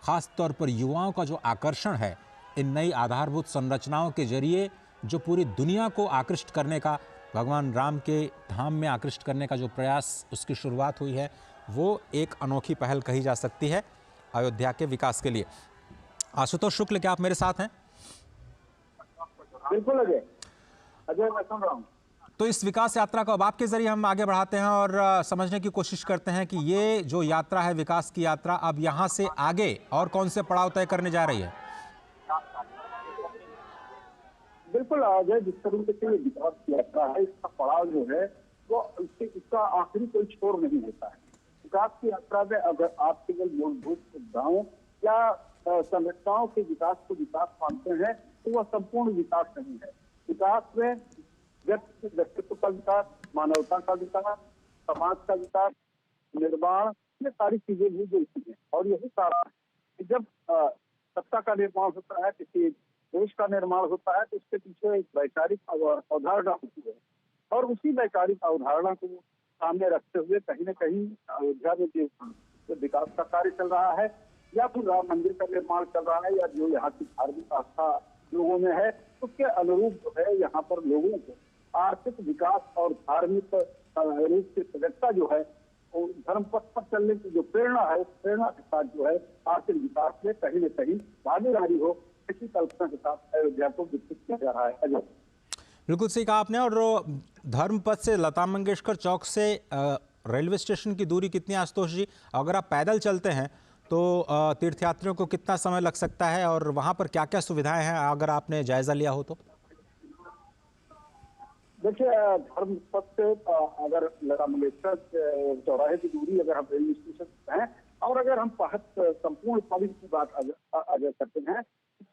ख़ास तौर पर युवाओं का जो आकर्षण है इन नई आधारभूत संरचनाओं के जरिए, जो पूरी दुनिया को आकृष्ट करने का, भगवान राम के धाम में आकृष्ट करने का जो प्रयास, उसकी शुरुआत हुई है, वो एक अनोखी पहल कही जा सकती है अयोध्या के विकास के लिए। आशुतोष शुक्ल, क्या आप मेरे साथ हैं? बिल्कुल अजय, मैं सुन रहा हूँ। तो इस विकास यात्रा को अब आपके जरिए हम आगे बढ़ाते हैं और समझने की कोशिश करते हैं कि ये जो यात्रा है, विकास की यात्रा, अब यहाँ से आगे और कौन से पड़ाव तय करने जा रही है? बिल्कुल अजय, जिस तरीके से ये विकास की यात्रा है, इसका पड़ाव जो है वो इसका आखिरी कोई छोर नहीं होता है। विकास की यात्रा में अगर आप केवल मूलभूत सुविधाओं या संरचनाओं के विकास को विकास मानते हैं तो वह संपूर्ण विकास नहीं है। विकास में व्यक्तित्व का विकास, मानवता का विकास, समाज का विकास, निर्माण, ये सारी चीजें भी जुड़ती हैं। और यही कारण है कि जब सत्ता का निर्माण होता है, किसी देश का निर्माण होता है, तो उसके पीछे एक वैचारिक अवधारणा होती है। और उसी वैचारिक अवधारणा को सामने रखते हुए कहीं न कहीं अयोध्या में जो विकास का कार्य चल रहा है, या फिर राम मंदिर का निर्माण चल रहा है, या जो यहाँ की धार्मिक आस्था लोगों में है, उसके अनुरूप जो है यहाँ पर लोगों को आर्थिक विकास और धार्मिक रूप से सजगता जो है, और धर्म पथ पर चलने की जो प्रेरणा है, उस प्रेरणा के साथ जो है आर्थिक विकास में कहीं न कहीं भागीदारी हो, इसी कल्पना के साथ अयोध्या को विकसित किया जा रहा है। अजय, बिल्कुल सही कहा आपने। और धर्म पथ से लता मंगेशकर चौक से रेलवे स्टेशन की दूरी कितनी है आशुतोष जी? अगर आप पैदल चलते हैं तो तीर्थयात्रियों को कितना समय लग सकता है और वहाँ पर क्या क्या सुविधाएं हैं, अगर आपने जायजा लिया हो तो? देखिए, धर्म पथ से अगर लता मंगेशकर चौराहे की दूरी अगर हम रेलवे स्टेशन से हैं, और अगर हम संपूर्ण परिधि की बात अगर करते हैं,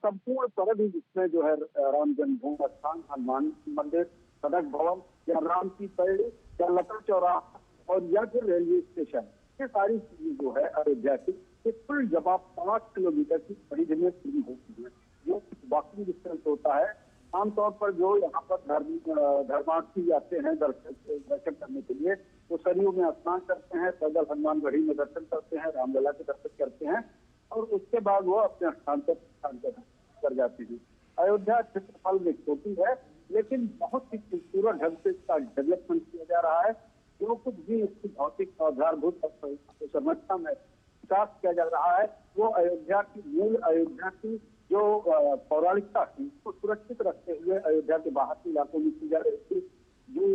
संपूर्ण परिधि जिसमें जो है राम जन्मभूमि स्थान, हनुमान मंदिर, सड़क भवन, या राम की पैड़ी, या लता चौराहा, और या फिर रेलवे स्टेशन, ये सारी चीजें जो है अयोध्या की कुल जवाब 5 किलोमीटर की परिधि में पूरी होती है। जो वॉकिंग डिस्टेंस होता है, आमतौर पर जो यहाँ पर धर्मार्थी आते हैं दर्शन करने के लिए, वो सरयू में स्नान करते हैं, पैदल हनुमानगढ़ी में दर्शन करते हैं, रामलला के दर्शन करते हैं, और उसके बाद वो अपने स्थान कर जाते हैं। अयोध्या क्षेत्रफल में छोटी है, लेकिन बहुत ही खूबसूरत ढंग से इसका डेवलपमेंट किया जा रहा है। जो कुछ भी इसकी भौतिक आधारभूत संरचना में विकास किया जा रहा है, वो अयोध्या की जो पौराणिकता थी उसको सुरक्षित रखते हुए अयोध्या के बाहर के इलाकों में की जा रही थी। जो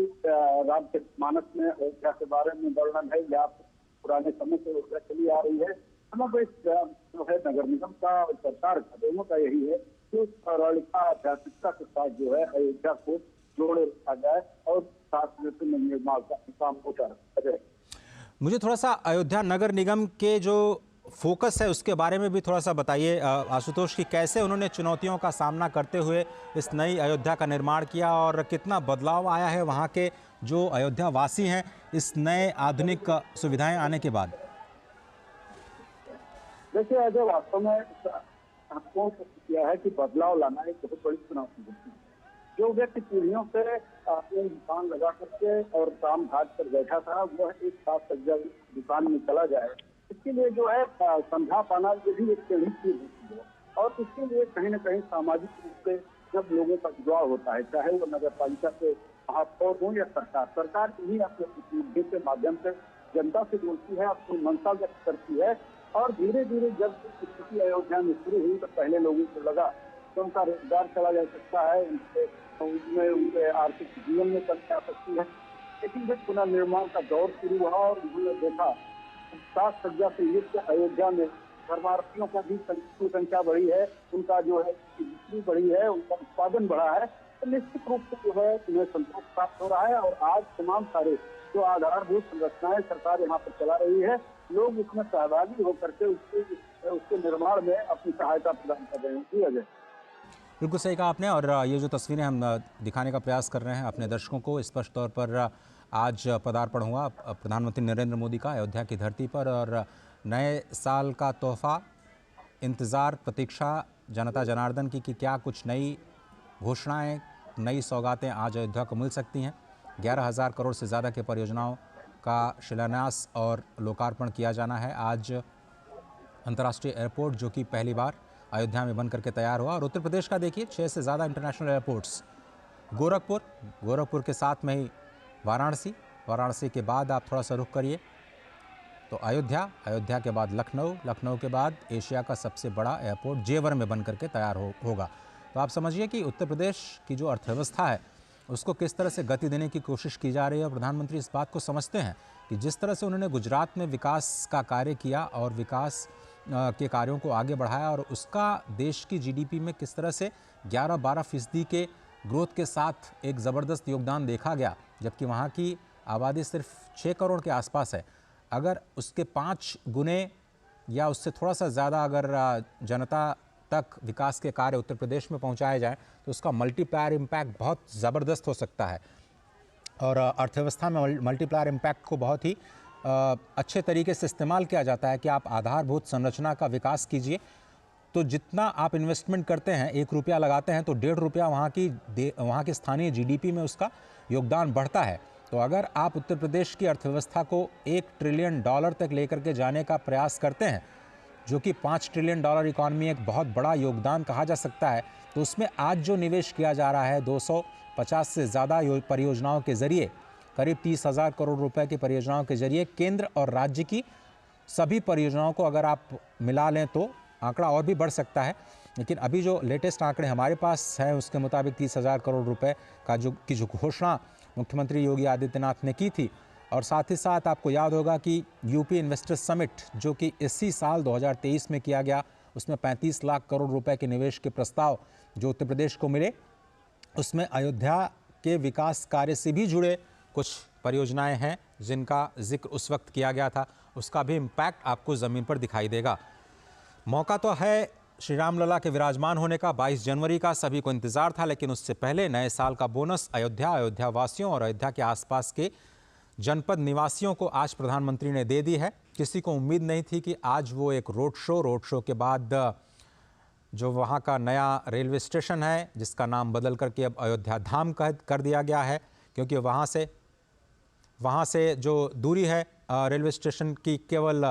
रामचरितमानस में अयोध्या के बारे में वर्णन है, या पुराने समय से अयोध्या चली आ रही है, समग्र जो है नगर निगम का और सरकार का, दोनों का यही है कि उस पौराणिकता, आध्यात्मिकता के साथ जो है अयोध्या को जोड़े रखा जाए और साथ में निर्माण का काम होता रहे। मुझे थोड़ा सा अयोध्या नगर निगम के जो फोकस है उसके बारे में भी थोड़ा सा बताइए आशुतोष, की कैसे उन्होंने चुनौतियों का सामना करते हुए इस नई अयोध्या का निर्माण किया और कितना बदलाव आया है वहाँ के जो अयोध्या वासी हैं इस नए आधुनिक सुविधाएं आने के बाद? देखिए अजय, वास्तव में आपको किया है कि बदलाव लाना एक बहुत बड़ी चुनौती होती है। जो व्यक्ति पीढ़ियों से अपने दुकान लगा करके और काम काज पर बैठा था, वह एक साथ सज्जा दुकान में चला जाए, इसके लिए जो है समझा पाना ये भी एक बड़ी चीज होती है। और इसके लिए कहीं न कहीं सामाजिक रूप से जब लोगों का जुड़ाव होता है, चाहे वो नगर पालिका के महापौर हो या सरकार इन्हीं अपने प्रतिनिधियों के माध्यम से जनता से बोलती है, अपनी मंशा व्यक्त करती है। और धीरे धीरे जब स्थिति अयोध्या में शुरू हुई तो पहले लोगों को लगा कि उनका रोजगार चला जा सकता है, उनके आर्थिक जीवन में कमी आ सकती है। लेकिन जब पुनर्निर्माण का दौर शुरू हुआ और उन्होंने देखा सात सज्जा से युक्त अयोध्या में धर्मार्थियों का भी संख्या बढ़ी है, उनका जो है बिक्री बढ़ी है, उनका उत्पादन बढ़ा है, तो निश्चित रूप से जो है उन्हें संतोष प्राप्त हो रहा है। और आज तमाम सारे जो आधारभूत संरचनाएं सरकार यहाँ पर चला रही है, लोग उसमें सहभागी होकर के उसके निर्माण में अपनी सहायता प्रदान कर रहे हैं। जी अजय, बिल्कुल सही कहा आपने। और ये जो तस्वीरें हम दिखाने का प्रयास कर रहे हैं अपने दर्शकों को, स्पष्ट तौर पर आज पदार्पण हुआ प्रधानमंत्री नरेंद्र मोदी का अयोध्या की धरती पर, और नए साल का तोहफा, इंतज़ार, प्रतीक्षा जनता जनार्दन की कि क्या कुछ नई घोषणाएं, नई सौगातें आज अयोध्या को मिल सकती हैं। 11,000 करोड़ से ज़्यादा के परियोजनाओं का शिलान्यास और लोकार्पण किया जाना है। आज अंतर्राष्ट्रीय एयरपोर्ट जो कि पहली बार अयोध्या में बन करके तैयार हुआ। और उत्तर प्रदेश का देखिए 6 से ज़्यादा इंटरनेशनल एयरपोर्ट्स, गोरखपुर के साथ में ही वाराणसी के बाद आप थोड़ा सा रुख करिए तो अयोध्या के बाद लखनऊ के बाद एशिया का सबसे बड़ा एयरपोर्ट जेवर में बन करके तैयार होगा। तो आप समझिए कि उत्तर प्रदेश की जो अर्थव्यवस्था है उसको किस तरह से गति देने की कोशिश की जा रही है। और प्रधानमंत्री इस बात को समझते हैं कि जिस तरह से उन्होंने गुजरात में विकास का कार्य किया और विकास के कार्यों को आगे बढ़ाया और उसका देश की जीडीपी में किस तरह से 11-12% के ग्रोथ के साथ एक ज़बरदस्त योगदान देखा गया, जबकि वहाँ की आबादी सिर्फ 6 करोड़ के आसपास है। अगर उसके 5 गुने या उससे थोड़ा सा ज़्यादा अगर जनता तक विकास के कार्य उत्तर प्रदेश में पहुंचाए जाएं तो उसका मल्टीप्लायर इम्पैक्ट बहुत ज़बरदस्त हो सकता है। और अर्थव्यवस्था में मल्टीप्लायर इम्पैक्ट को बहुत ही अच्छे तरीके से इस्तेमाल किया जाता है कि आप आधारभूत संरचना का विकास कीजिए तो जितना आप इन्वेस्टमेंट करते हैं, 1 रुपया लगाते हैं तो 1.5 रुपया वहाँ की स्थानीय जीडीपी में उसका योगदान बढ़ता है। तो अगर आप उत्तर प्रदेश की अर्थव्यवस्था को $1 ट्रिलियन तक लेकर के जाने का प्रयास करते हैं, जो कि $5 ट्रिलियन इकॉनमी एक बहुत बड़ा योगदान कहा जा सकता है, तो उसमें आज जो निवेश किया जा रहा है 250 से ज़्यादा परियोजनाओं के ज़रिए, करीब 30,000 करोड़ रुपए की परियोजनाओं के ज़रिए केंद्र और राज्य की सभी परियोजनाओं को अगर आप मिला लें तो आंकड़ा और भी बढ़ सकता है। लेकिन अभी जो लेटेस्ट आंकड़े हमारे पास हैं उसके मुताबिक 30,000 करोड़ रुपए का जो घोषणा मुख्यमंत्री योगी आदित्यनाथ ने की थी। और साथ ही साथ आपको याद होगा कि यूपी इन्वेस्टर्स समिट जो कि इसी साल 2023 में किया गया, उसमें 35 लाख करोड़ रुपए के निवेश के प्रस्ताव जो उत्तर प्रदेश को मिले, उसमें अयोध्या के विकास कार्य से भी जुड़े कुछ परियोजनाएं हैं जिनका जिक्र उस वक्त किया गया था। उसका भी इम्पैक्ट आपको ज़मीन पर दिखाई देगा। मौका तो है श्री राम लला के विराजमान होने का, 22 जनवरी का सभी को इंतज़ार था, लेकिन उससे पहले नए साल का बोनस अयोध्या वासियों और अयोध्या के आसपास के जनपद निवासियों को आज प्रधानमंत्री ने दे दी है। किसी को उम्मीद नहीं थी कि आज वो एक रोड शो के बाद जो वहाँ का नया रेलवे स्टेशन है जिसका नाम बदल करके अब अयोध्या धाम कर दिया गया है, क्योंकि वहाँ से जो दूरी है रेलवे स्टेशन की, केवल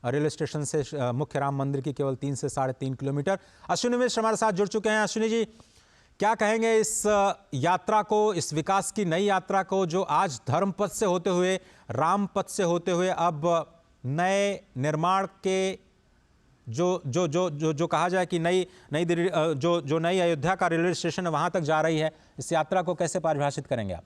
रेलवे स्टेशन से मुख्य राम मंदिर की केवल 3 से 3.5 किलोमीटर। अश्विनी मिश्र हमारे साथ जुड़ चुके हैं। अश्विनी जी, क्या कहेंगे इस यात्रा को, इस विकास की नई यात्रा को जो आज धर्म पथ से होते हुए, राम पथ से होते हुए अब नए निर्माण के जो कहा जाए कि नई अयोध्या का रेलवे स्टेशन है वहां तक जा रही है, इस यात्रा को कैसे परिभाषित करेंगे आप?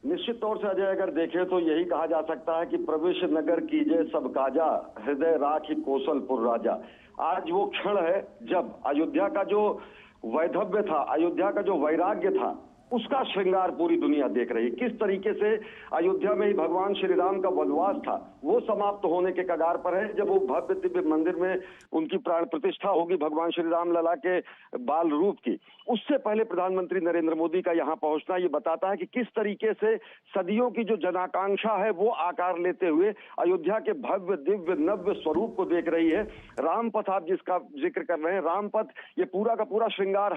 निश्चित तौर से अजय अगर देखें तो यही कहा जा सकता है कि प्रवेश नगर कीजिए सब काजा, हृदय राखी कौशलपुर राजा। आज वो क्षण है जब अयोध्या का जो वैधव्य था, अयोध्या का जो वैराग्य था, उसका श्रृंगार पूरी दुनिया देख रही है। किस तरीके से अयोध्या में ही भगवान श्री राम का वनवास था वो समाप्त होने के कगार पर है। जब वो भव्य दिव्य मंदिर में उनकी प्राण प्रतिष्ठा होगी भगवान श्री राम लला के बाल रूप की, उससे पहले प्रधानमंत्री नरेंद्र मोदी का यहाँ पहुंचना ये बताता है कि किस तरीके से सदियों की जो जनाकांक्षा है वो आकार लेते हुए अयोध्या के भव्य दिव्य नव्य स्वरूप को देख रही है। रामपथ आप जिसका जिक्र कर रहे हैं, रामपथ ये पूरा का पूरा श्रृंगार